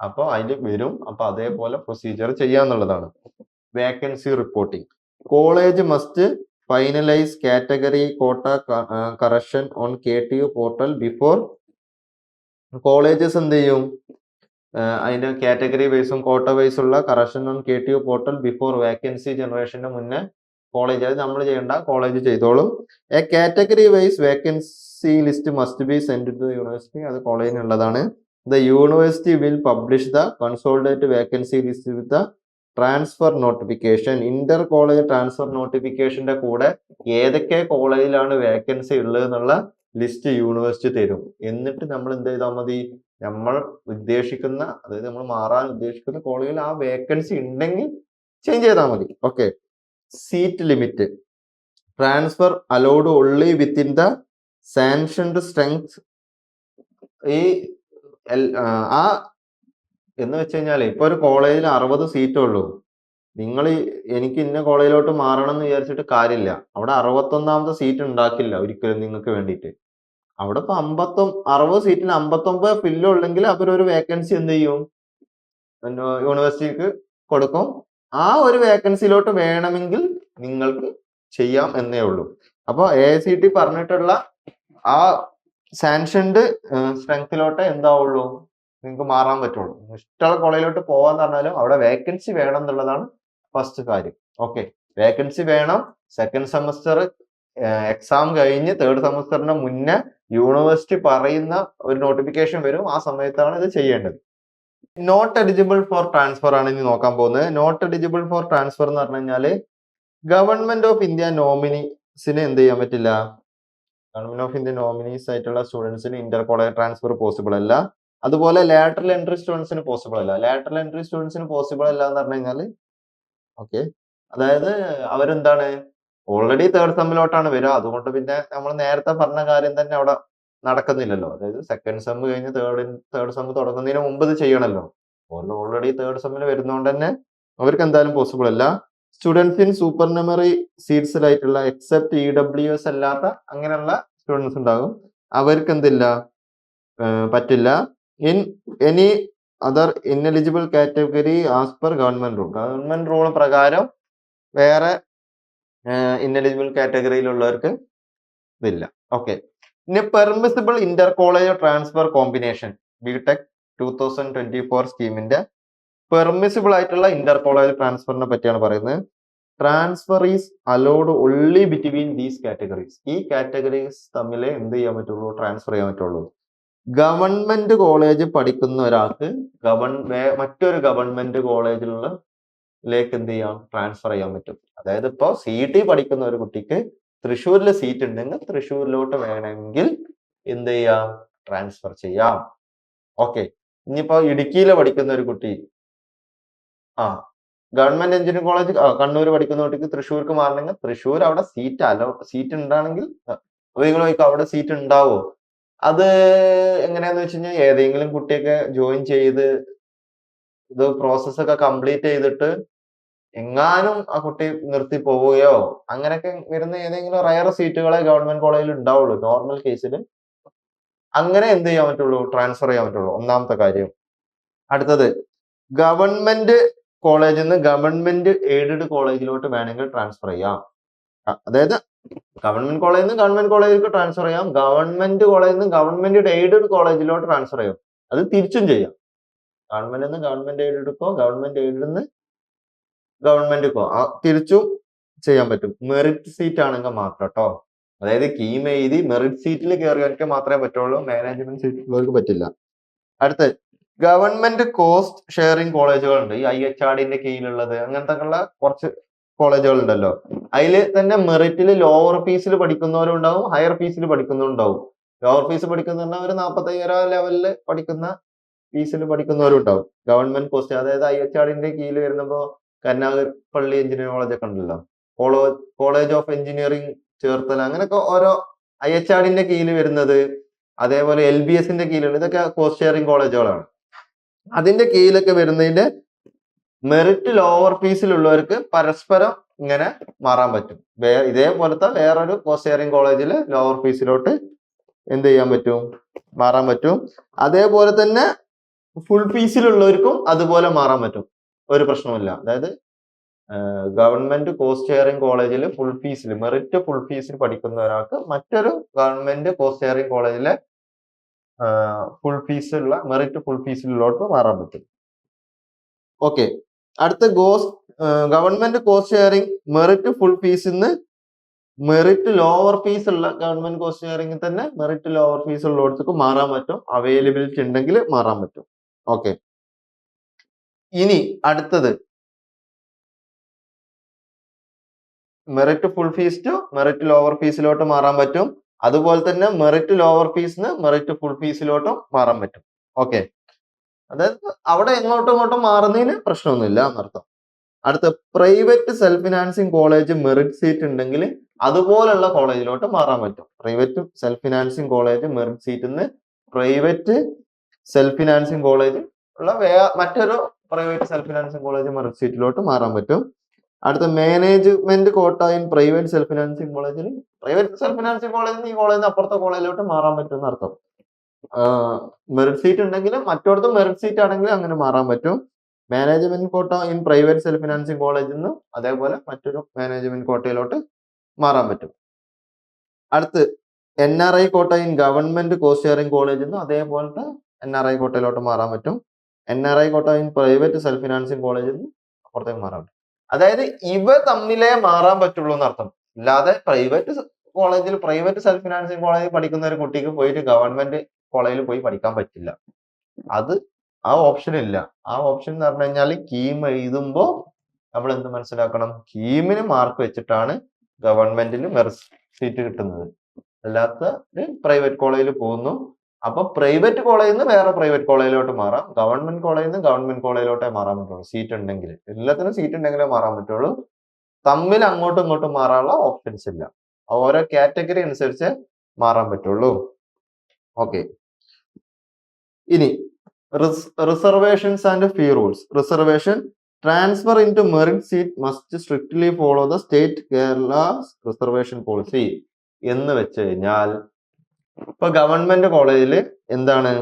അപ്പൊ അതിൽ വരും. അപ്പൊ അതേപോലെ പ്രൊസീജിയർ ചെയ്യാന്നുള്ളതാണ്. Vacancy reporting. College must finalise category quota correction on KTU portal before. Colleges എന്ത് ചെയ്യും? അതിന്റെ കാറ്റഗറി വൈസും കോട്ട വൈസുള്ള correction on KTU portal before vacancy ജനറേഷന്റെ മുന്നേ കോളേജ്, അത് നമ്മൾ ചെയ്യേണ്ട, കോളേജ് ചെയ്തോളും. A category wise vacancy list must be send to university. അത് കോളേജിനുള്ളതാണ്. The university will publish the consolidate vacancy list with the transfer notification. Inter college transfer നോട്ടിഫിക്കേഷന്റെ കൂടെ ഏതൊക്കെ കോളേജിലാണ് വേക്കൻസി ഉള്ളത് എന്നുള്ള ലിസ്റ്റ് യൂണിവേഴ്സിറ്റി തരും. എന്നിട്ട് നമ്മൾ എന്ത് ചെയ്താൽ മതി? നമ്മൾ ഉദ്ദേശിക്കുന്ന, അതായത് നമ്മൾ മാറാൻ ഉദ്ദേശിക്കുന്ന കോളേജിൽ ആ വേക്കൻസി ഉണ്ടെങ്കിൽ ചേഞ്ച് ചെയ്താൽ മതി. Okay. Seat limit. Transfer allowed only within the sanctioned strength. ഈ ആ എന്ന് വെച്ച് കഴിഞ്ഞാൽ ഇപ്പൊ ഒരു കോളേജിൽ 60 സീറ്റേ ഉള്ളൂ. നിങ്ങൾ എനിക്ക് ഇന്ന കോളേജിലോട്ട് മാറണം എന്ന് വിചാരിച്ചിട്ട് കാര്യമില്ല. അവിടെ 61ാമത്തെ സീറ്റ് ഉണ്ടാക്കില്ല ഒരിക്കലും നിങ്ങൾക്ക് വേണ്ടിയിട്ട്. അവിടെ ഇപ്പൊ 60 സീറ്റിൽ 59 ഫില്ല് ഉള്ളെങ്കിൽ അവരൊരു വേക്കൻസി എന്ത് ചെയ്യും? യൂണിവേഴ്സിറ്റിക്ക് കൊടുക്കും. ആ ഒരു വേക്കൻസിയിലോട്ട് വേണമെങ്കിൽ നിങ്ങൾക്ക് ചെയ്യാം എന്നേ ഉള്ളൂ. അപ്പൊ AICTE പറഞ്ഞിട്ടുള്ള ആ സാങ്ഷൻഡ് സ്ട്രെങ്ത്തിലോട്ട് എന്താവുള്ളൂ? നിങ്ങൾക്ക് മാറാൻ പറ്റുള്ളൂ. ഇഷ്ടമുള്ള കോളേജിലോട്ട് പോവാന്ന് പറഞ്ഞാലും അവിടെ വേക്കൻസി വേണം എന്നുള്ളതാണ് ഫസ്റ്റ് കാര്യം. ഓക്കെ. വേക്കൻസി വേണം. സെക്കൻഡ് സെമസ്റ്റർ എക്സാം കഴിഞ്ഞ് തേർഡ് സെമസ്റ്ററിന് മുന്നേ യൂണിവേഴ്സിറ്റി പറയുന്ന ഒരു നോട്ടിഫിക്കേഷൻ വരും. ആ സമയത്താണ് ഇത് ചെയ്യേണ്ടത്. നോട്ട് എലിജിബിൾ ഫോർ ട്രാൻസ്ഫർ ആണ് ഇനി നോക്കാൻ പോകുന്നത്. നോട്ട് എലിജിബിൾ ഫോർ ട്രാൻസ്ഫർ എന്ന് പറഞ്ഞു കഴിഞ്ഞാല് ഗവൺമെന്റ് ഓഫ് ഇന്ത്യ നോമിനീസിന് എന്ത് ചെയ്യാൻ പറ്റില്ല? ഗവൺമെന്റ് ഓഫ് ഇന്ത്യ നോമിനീസ് ആയിട്ടുള്ള സ്റ്റുഡൻസിന് ഇന്റർ കോളേജ് ട്രാൻസ്ഫർ പോസിബിൾ അല്ല. അതുപോലെ ലാറ്ററൽ എൻട്രി സ്റ്റുഡൻസിന് പോസിബിൾ അല്ല. ലാറ്ററൽ എൻട്രി സ്റ്റുഡൻസിന് പോസിബിൾ അല്ല എന്ന് പറഞ്ഞു കഴിഞ്ഞാൽ ഓക്കെ, അതായത് അവരെന്താണ് ഓൾറെഡി തേർഡ് സെമ്മിലോട്ടാണ് വരിക. അതുകൊണ്ട് പിന്നെ നമ്മൾ നേരത്തെ പറഞ്ഞ കാര്യം തന്നെ അവിടെ നടക്കുന്നില്ലല്ലോ. അതായത് സെക്കൻഡ് സെം കഴിഞ്ഞ് തേർഡ് സെം തുടങ്ങുന്നതിന് മുമ്പ് ഇത് ചെയ്യണമല്ലോ. ഓൾറെഡി തേർഡ് സെമ്മിൽ വരുന്നതുകൊണ്ട് തന്നെ അവർക്ക് എന്തായാലും പോസിബിൾ അല്ല. സ്റ്റുഡൻസ് ഇൻ സൂപ്പർ ന്യൂമറി സീറ്റ്സിലായിട്ടുള്ള എക്സെപ്റ്റ് EWS അല്ലാത്ത അങ്ങനെയുള്ള സ്റ്റുഡൻസ് ഉണ്ടാകും. അവർക്ക് എന്തില്ല? പറ്റില്ല. In any other ineligible category as per government rule. Government rule പ്രകാരം വേറെ ഇൻഎലിജിബിൾ കാറ്റഗറിയിലുള്ളവർക്ക് ഇതില്ല. ഓക്കെ. ഇനി permissible inter college transfer combination BTech 2024 സ്കീമിന്റെ പെർമിസിബിൾ ആയിട്ടുള്ള ഇന്റർ കോളേജ് ട്രാൻസ്ഫറിനെ പറ്റിയാണ് പറയുന്നത്. Transfer is allowed only between these categories. ഈ കാറ്റഗറീസ് തമ്മിൽ എന്ത് ചെയ്യാൻ പറ്റുള്ളൂ? ട്രാൻസ്ഫർ ചെയ്യാൻ പറ്റുള്ളൂ. ഗവൺമെന്റ് കോളേജ് പഠിക്കുന്ന ഒരാൾക്ക് മറ്റൊരു ഗവൺമെന്റ് കോളേജിലുള്ള ലേക്ക് എന്ത് ചെയ്യാം? ട്രാൻസ്ഫർ ചെയ്യാൻ പറ്റും. അതായത് ഇപ്പൊ CET പഠിക്കുന്ന ഒരു കുട്ടിക്ക് തൃശ്ശൂരിൽ സീറ്റ് ഉണ്ടെങ്കിൽ തൃശ്ശൂരിലോട്ട് വേണമെങ്കിൽ എന്ത് ചെയ്യാം? ട്രാൻസ്ഫർ ചെയ്യാം. ഓക്കെ. ഇനിയിപ്പോ ഇടുക്കിയിൽ പഠിക്കുന്ന ഒരു കുട്ടി ഗവൺമെന്റ് എഞ്ചിനീയറിംഗ് കോളേജ് കണ്ണൂർ പഠിക്കുന്ന കുട്ടിക്ക് തൃശ്ശൂർക്ക് മാറണമെങ്കിൽ തൃശ്ശൂർ അവിടെ സീറ്റ് ഉണ്ടാണെങ്കിൽ നിങ്ങൾ ചോദിക്കും അവിടെ സീറ്റ് ഉണ്ടാവോ? അത് എങ്ങനെയാന്ന് വെച്ച് കഴിഞ്ഞാൽ ഏതെങ്കിലും കുട്ടിയൊക്കെ ജോയിൻ ചെയ്ത് ഇത് പ്രോസസ് ഒക്കെ കംപ്ലീറ്റ് ചെയ്തിട്ട് എങ്ങാനും ആ കുട്ടി നിർത്തി പോവുകയോ അങ്ങനെയൊക്കെ വരുന്ന ഏതെങ്കിലും റയർ സീറ്റുകളെ ഗവൺമെന്റ് കോളേജിൽ ഉണ്ടാവുള്ളൂ. നോർമൽ കേസിൽ അങ്ങനെ എന്ത് ചെയ്യാൻ പറ്റുള്ളൂ? ട്രാൻസ്ഫർ ചെയ്യാൻ പറ്റുള്ളൂ. ഒന്നാമത്തെ കാര്യം. അടുത്തത്, ഗവൺമെന്റ് കോളേജിൽ നിന്ന് ഗവൺമെന്റ് എയ്ഡഡ് കോളേജിലോട്ട് വേണമെങ്കിൽ ട്രാൻസ്ഫർ ചെയ്യാം. അതായത് ഗവൺമെന്റ് കോളേജിൽ നിന്ന് ഗവൺമെന്റ് കോളേജിലേക്ക് ട്രാൻസ്ഫർ ചെയ്യാം, ഗവൺമെന്റ് കോളേജിൽ നിന്ന് ഗവൺമെന്റ് എയ്ഡഡ് കോളേജിലോട്ട് ട്രാൻസ്ഫർ ചെയ്യാം. അത് തിരിച്ചും ചെയ്യാം. ഗവൺമെന്റിൽ നിന്ന് ഗവൺമെന്റ് എയ്ഡഡ്ക്കോ ഗവൺമെന്റ് എയ്ഡിൽ നിന്ന് ഗവൺമെന്റ്ക്കോ തിരിച്ചും ചെയ്യാൻ പറ്റും. മെറിറ്റ് സീറ്റ് ആണെങ്കിൽ മാത്രം കേട്ടോ. അതായത് കീം എഴുതി മെറിറ്റ് സീറ്റിൽ കയറിയവർക്ക് മാത്രമേ പറ്റുള്ളൂ, മാനേജ്മെന്റ് സീറ്റിലുള്ളവർക്ക് പറ്റില്ല. അടുത്ത, ഗവൺമെന്റ് കോസ്റ്റ് ഷെയറിംഗ് കോളേജുകളുണ്ട്. ഈ IHRDന്റെ കീഴിലുള്ളത് അങ്ങനത്തെ ഉള്ള കുറച്ച് കോളേജുകൾ ഉണ്ടല്ലോ. അതിൽ തന്നെ മെറിറ്റിൽ ലോവർ ഫീസിൽ പഠിക്കുന്നവരും ഉണ്ടാവും, ഹയർ ഫീസിൽ പഠിക്കുന്നവരുണ്ടാവും. ലോവർ ഫീസ് പഠിക്കുന്ന ഒരു 45,000 ലെവലിൽ പഠിക്കുന്ന ഫീസിൽ പഠിക്കുന്നവരും ഉണ്ടാവും. ഗവൺമെന്റ് കോസ്റ്റ്, അതായത് IHRDന്റെ കീഴിൽ വരുന്നപ്പോ കരുനാഗപ്പള്ളി എഞ്ചിനീയറിംഗ് കോളേജ് ഒക്കെ ഉണ്ടല്ലോ, കോളേജ് ഓഫ് എഞ്ചിനീയറിംഗ് ചേർത്തല, അങ്ങനെയൊക്കെ ഓരോ IHRDന്റെ കീഴിൽ വരുന്നത്. അതേപോലെ LBSന്റെ കീഴിലുള്ള, ഇതൊക്കെ കോസ്റ്റ് ഷെയറിംഗ് കോളേജുകളാണ്. അതിന്റെ കീഴിലൊക്കെ വരുന്നതിന്റെ മെറിറ്റ് ലോവർ ഫീസിലുള്ളവർക്ക് പരസ്പരം ഇങ്ങനെ മാറാൻ പറ്റും. ഇതേപോലത്തെ വേറൊരു കോസ്റ്റ് ഷെയറിംഗ് കോളേജിൽ ലോവർ ഫീസിലോട്ട് എന്ത് ചെയ്യാൻ പറ്റും? മാറാൻ പറ്റും. അതേപോലെ തന്നെ ഫുൾ ഫീസിലുള്ളവർക്കും അതുപോലെ മാറാൻ പറ്റും, ഒരു പ്രശ്നമില്ല. അതായത് ഗവൺമെന്റ് കോസ്റ്റ് ഷെയറിംഗ് കോളേജിൽ ഫുൾ ഫീസിൽ മെറിറ്റ് ഫുൾ ഫീസിൽ പഠിക്കുന്ന ഒരാൾക്ക് മറ്റൊരു ഗവൺമെന്റ് കോസ്റ്റ് ഷെയറിംഗ് കോളേജിലെ ഫുൾ ഫീസുള്ള മെറിറ്റ് ഫുൾ ഫീസിലോട്ട് മാറാൻ പറ്റും. ഓക്കെ, അടുത്ത government cost sharing merit full ഫീസിൽ നിന്ന് മെറിറ്റ് ലോവർ ഫീസ് ഉള്ള ഗവൺമെന്റ് കോസ്റ്റ് ഷെയറിംഗിൽ തന്നെ മെറിറ്റ് ലോവർ ഫീസ് ഉള്ളിടത്തേക്ക് മാറാൻ പറ്റും, അവൈലബിലിറ്റി ഉണ്ടെങ്കിൽ മാറാൻ പറ്റും. ഓക്കെ, ഇനി അടുത്തത് merit full fees to merit lower ഫീസിലോട്ട് മാറാൻ പറ്റും. അതുപോലെ തന്നെ മെറിറ്റ് ലോവർ ഫീസിന് മെറിറ്റ് ഫുൾ ഫീസിലോട്ടും മാറാൻ പറ്റും. ഓക്കെ, അതായത് അവിടെ ഇങ്ങോട്ടും മാറുന്നതിന് പ്രശ്നമൊന്നുമില്ല എന്നർത്ഥം. അടുത്ത, private self financing college merit seat ഉണ്ടെങ്കിൽ അതുപോലുള്ള കോളേജിലോട്ട് മാറാൻ പറ്റും. Private self financing college merit സീറ്റിൽ നിന്ന് പ്രൈവറ്റ് സെൽഫ് ഫിനാൻസിങ് കോളേജ് ഉള്ള മറ്റൊരു private self financing college merit സീറ്റിലോട്ട് മാറാൻ പറ്റും. അടുത്ത, management quota in private self financing കോളേജിൽ പ്രൈവറ്റ് സെൽഫ് ഫിനാൻസിങ് കോളേജിൽ ഈ കോളേജിൽ അപ്പുറത്തെ കോളേജിലോട്ട് മാറാൻ പറ്റും എന്നർത്ഥം. മെറിറ്റ് സീറ്റ് ഉണ്ടെങ്കിൽ മറ്റോടത്ത് മെറിറ്റ് സീറ്റ് ആണെങ്കിൽ അങ്ങനെ മാറാൻ പറ്റും. Management quota in private self financing കോളേജിൽ നിന്ന് അതേപോലെ മറ്റൊരു മാനേജ്മെന്റ് കോട്ടയിലോട്ട് മാറാൻ പറ്റും. അടുത്ത്, NRI കോട്ട ഇൻ ഗവൺമെന്റ് കോസ്റ്റ് ഷെയറിംഗ് കോളേജിൽ നിന്ന് അതേപോലത്തെ NRI കോട്ടയിലോട്ട് മാറാൻ പറ്റും. NRI കോട്ട ഇൻ പ്രൈവറ്റ് സെൽഫ് ഫിനാൻസിങ് കോളേജിൽ നിന്ന് അപ്പുറത്തേക്ക് മാറാൻ പറ്റും. അതായത് ഇവ തമ്മിലേ മാറാൻ പറ്റുള്ളൂ എന്നർത്ഥം. അല്ലാതെ പ്രൈവറ്റ് കോളേജിൽ പ്രൈവറ്റ് സെൽഫ് ഫിനാൻസിങ് കോളേജിൽ പഠിക്കുന്ന ഒരു കുട്ടിക്ക് പോയിട്ട് ഗവൺമെന്റ് കോളേജിൽ പോയി പഠിക്കാൻ പറ്റില്ല. അത് ആ ഓപ്ഷൻ ഇല്ല. ആ ഓപ്ഷൻ എന്ന് പറഞ്ഞു കഴിഞ്ഞാൽ കീം എഴുതുമ്പോൾ നമ്മൾ എന്ത് മനസ്സിലാക്കണം? കീമിന് മാർക്ക് വെച്ചിട്ടാണ് ഗവൺമെന്റിന് മെറിറ്റ് സീറ്റ് കിട്ടുന്നത്. അല്ലാത്ത പ്രൈവറ്റ് കോളേജിൽ പോകുന്നു. അപ്പൊ പ്രൈവറ്റ് കോളേജിൽ നിന്ന് വേറെ പ്രൈവറ്റ് കോളേജിലോട്ട് മാറാം, ഗവൺമെന്റ് കോളേജിൽ നിന്ന് ഗവൺമെന്റ് കോളേജിലോട്ടേ മാറാൻ പറ്റുള്ളൂ സീറ്റ് ഉണ്ടെങ്കിൽ. എല്ലാത്തിനും സീറ്റ് ഉണ്ടെങ്കിലേ മാറാൻ പറ്റുള്ളൂ. തമ്മിൽ അങ്ങോട്ടും ഇങ്ങോട്ടും മാറാനുള്ള ഓപ്ഷൻസ് ഇല്ല. ഓരോ കാറ്റഗറി അനുസരിച്ച് മാറാൻ പറ്റുള്ളൂ. ഓക്കെ, ഇനി reservations and fee rules. Reservation, transfer in to merit seat must strictly follow the state Kerala reservation policy എന്ന് വെച്ച് കഴിഞ്ഞാൽ, ഇപ്പൊ ഗവൺമെന്റ് കോളേജിൽ എന്താണ്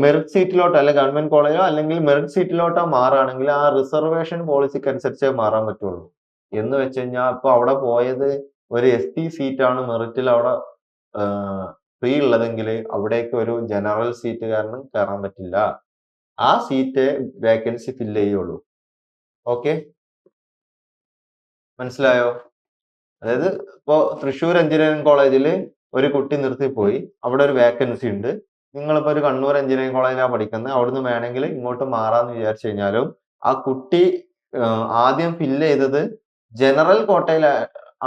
മെറിറ്റ് സീറ്റിലോട്ടോ അല്ലെ ഗവൺമെന്റ് കോളേജോ അല്ലെങ്കിൽ മെറിറ്റ് സീറ്റിലോട്ടോ മാറുകയാണെങ്കിൽ ആ റിസർവേഷൻ പോളിസിക്ക് അനുസരിച്ചേ മാറാൻ പറ്റുള്ളൂ. എന്ന് വെച്ച് കഴിഞ്ഞാൽ ഇപ്പൊ അവിടെ പോയത് ഒരു ST സീറ്റാണ് മെറിറ്റിൽ അവിടെ ഫ്രീ ഉള്ളതെങ്കിൽ അവിടേക്ക് ഒരു ജനറൽ സീറ്റ് കാരണം കയറാൻ പറ്റില്ല. ആ സീറ്റ് വേക്കൻസി ഫില്ല് ചെയ്യുള്ളൂ. ഓക്കെ, മനസ്സിലായോ? അതായത് ഇപ്പോ തൃശ്ശൂർ എഞ്ചിനീയറിംഗ് കോളേജിൽ ഒരു കുട്ടി നിർത്തിപ്പോയി, അവിടെ ഒരു വേക്കൻസി ഉണ്ട്. നിങ്ങളിപ്പോ ഒരു കണ്ണൂർ എഞ്ചിനീയറിംഗ് കോളേജിലാണ് പഠിക്കുന്നത്, അവിടുന്ന് വേണമെങ്കിൽ ഇങ്ങോട്ട് മാറാന്ന് വിചാരിച്ചു കഴിഞ്ഞാലും ആ കുട്ടി ആദ്യം ഫില്ല് ചെയ്തത് ജനറൽ കോട്ടയിൽ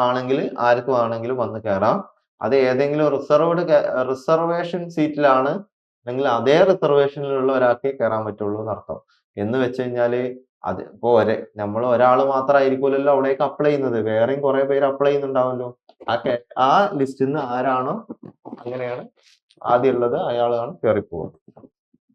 ആണെങ്കിൽ ആർക്കും ആണെങ്കിലും വന്ന് കയറാം. അത് ഏതെങ്കിലും റിസർവേഷൻ സീറ്റിലാണ് അല്ലെങ്കിൽ അതേ റിസർവേഷനിലുള്ള ഒരാൾക്കേ കയറാൻ പറ്റുള്ളൂ എന്നർത്ഥം. എന്ന് വെച്ച് കഴിഞ്ഞാല് അത് ഇപ്പൊ നമ്മൾ ഒരാൾ മാത്രമായിരിക്കുമല്ലോ അവിടേക്ക് അപ്ലൈ ചെയ്യുന്നത്, വേറെയും കുറെ പേര് അപ്ലൈ ചെയ്യുന്നുണ്ടാവല്ലോ. ആ ലിസ്റ്റിൽ നിന്ന് ആരാണോ അങ്ങനെയാണ് ആദ്യം ഉള്ളത് അയാളാണ് കയറിപ്പോവുക.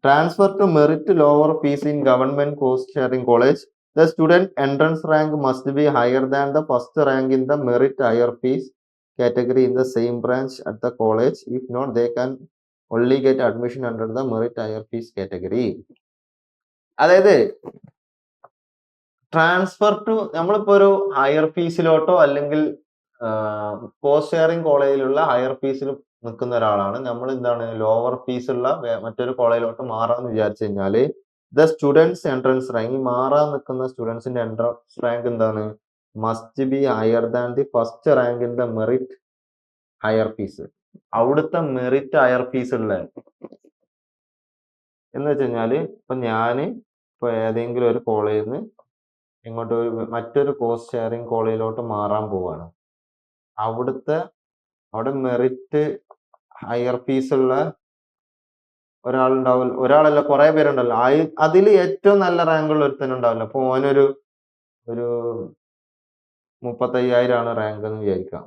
Transfer to merit lower fees in government cost sharing college The student entrance rank must be higher than the first rank in the merit higher fees category in the same branch at the college. If not, they can only get admission under the merit higher fees category. അതായത് transfer to നമ്മളിപ്പോ ഒരു higher ഫീസിലോട്ടോ അല്ലെങ്കിൽ cost sharing കോളേജിലുള്ള higher ഫീസിൽ നിൽക്കുന്ന ഒരാളാണ്. നമ്മൾ എന്താണ് lower fees ഉള്ള മറ്റൊരു കോളേജിലോട്ട് മാറാന്ന് വിചാരിച്ചു കഴിഞ്ഞാല് ദ സ്റ്റുഡൻസ് എൻട്രൻസ് റാങ്ക്, മാറാൻ നിൽക്കുന്ന സ്റ്റുഡൻസിന്റെ എൻട്രൻസ് റാങ്ക് എന്താണ്, must be higher than the first rank in the merit higher fees. അവിടുത്തെ മെറിറ്റ് ഹയർ ഫീസ് ഉള്ള എന്ന് വെച്ച് കഴിഞ്ഞാല് ഇപ്പൊ ഞാന് ഇപ്പൊ ഏതെങ്കിലും ഒരു കോളേജിൽ നിന്ന് ഇങ്ങോട്ട് മറ്റൊരു കോസ്റ്റ് ഷെയറിംഗ് കോളേജിലോട്ട് മാറാൻ പോവാണ്. അവിടെ മെറിറ്റ് ഹയർ ഫീസ് ഉള്ള ഒരാളുണ്ടാവില്ല, ഒരാളല്ല കുറെ പേരുണ്ടല്ലോ. അതിൽ ഏറ്റവും നല്ല റാങ്കുള്ള ഒരുത്തനുണ്ടാവില്ല. അപ്പൊ ഓനൊരു 35,000 ആണ് റാങ്ക് എന്ന് വിചാരിക്കാം.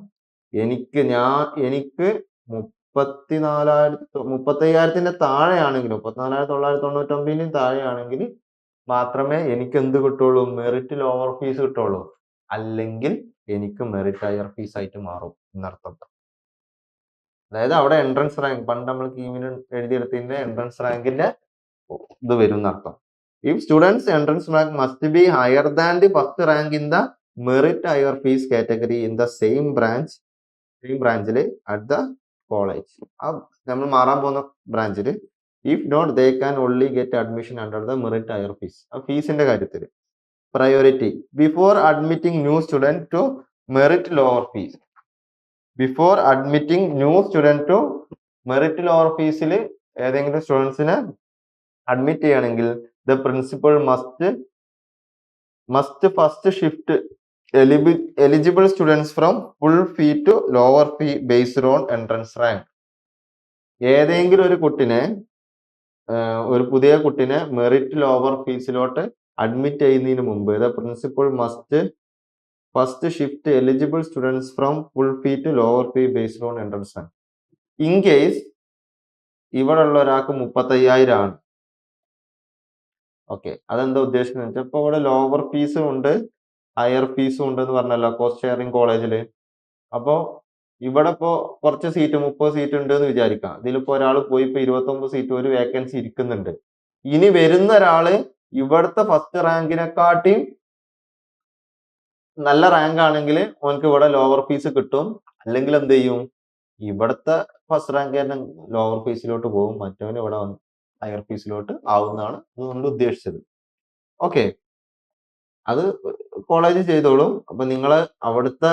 എനിക്ക് 35,000 താഴെയാണെങ്കിലും 34,999 താഴെയാണെങ്കിൽ മാത്രമേ എനിക്ക് എന്ത് കിട്ടുള്ളൂ, മെറിറ്റ് ലോവർ ഫീസ് കിട്ടുള്ളൂ. അല്ലെങ്കിൽ എനിക്ക് മെറിറ്റ് ഹയർ ഫീസ് ആയിട്ട് മാറും എന്നർത്ഥം. അതായത് അവിടെ എൻട്രൻസ് റാങ്ക് പണ്ട് നമ്മൾ കീമിന് എഴുതിയെടുത്തതിന്റെ എൻട്രൻസ് റാങ്കിന്റെ ഇത് വരും എന്നർത്ഥം. If students entrance rank must be higher than the first rank in the merit higher fees category in the same ബ്രാഞ്ചിൽ അറ്റ് ദ കോളേജ്. നമ്മൾ മാറാൻ പോകുന്ന ബ്രാഞ്ചിൽ if not they can only get admission under the merit higher fees. ആ ഫീസിന്റെ കാര്യത്തിൽ priority before admitting new student to merit lower fees. Before admitting new student to merit lower ഫീസിൽ ഏതെങ്കിലും സ്റ്റുഡൻസിനെ അഡ്മിറ്റ് ചെയ്യണമെങ്കിൽ the principal must first shift eligible students from full fee to lower fee based on entrance rank. ഏതെങ്കിലും ഒരു പുതിയ കുട്ടിനെ merit lower ഫീസിലോട്ട് admit ചെയ്യുന്നതിന് മുമ്പ് the principal must first shift eligible students from full fee to lower fee based on entrance rank. In case ഇവിടെ ഉള്ള ഒരാൾക്ക് 35,000 ആണ്. ഓക്കെ, അതെന്താ ഉദ്ദേശിക്കുന്നത് വെച്ചാൽ ഇപ്പൊ ഇവിടെ ലോവർ ഫീസും ഉണ്ട് ഹയർ ഫീസും ഉണ്ട് എന്ന് പറഞ്ഞല്ലോ കോസ്റ്റ് ഷെയറിംഗ് കോളേജില്. അപ്പോ ഇവിടെ ഇപ്പോ കുറച്ച് സീറ്റ് 30 സീറ്റ് ഉണ്ട് എന്ന് വിചാരിക്കാം. ഇതിലിപ്പോ ഒരാൾ പോയി ഇപ്പൊ 29 സീറ്റ് ഒരു വേക്കൻസി ഇരിക്കുന്നുണ്ട്. ഇനി വരുന്ന ഒരാള് ഇവിടുത്തെ ഫസ്റ്റ് റാങ്കിനെക്കാട്ടിയും നല്ല റാങ്ക് ആണെങ്കിൽ ഓനക്ക് ഇവിടെ ലോവർ ഫീസ് കിട്ടും. അല്ലെങ്കിൽ എന്ത് ചെയ്യും, ഇവിടുത്തെ ഫസ്റ്റ് റാങ്ക് തന്നെ ലോവർ ഫീസിലോട്ട് പോകും, മറ്റവന് ഇവിടെ ഹയർ ഫീസിലോട്ട് ആവുന്നതാണ് ഇതുകൊണ്ട് ഉദ്ദേശിച്ചത്. ഓക്കെ, അത് കോളേജ് ചെയ്തോളും. അപ്പൊ നിങ്ങൾ അവിടുത്തെ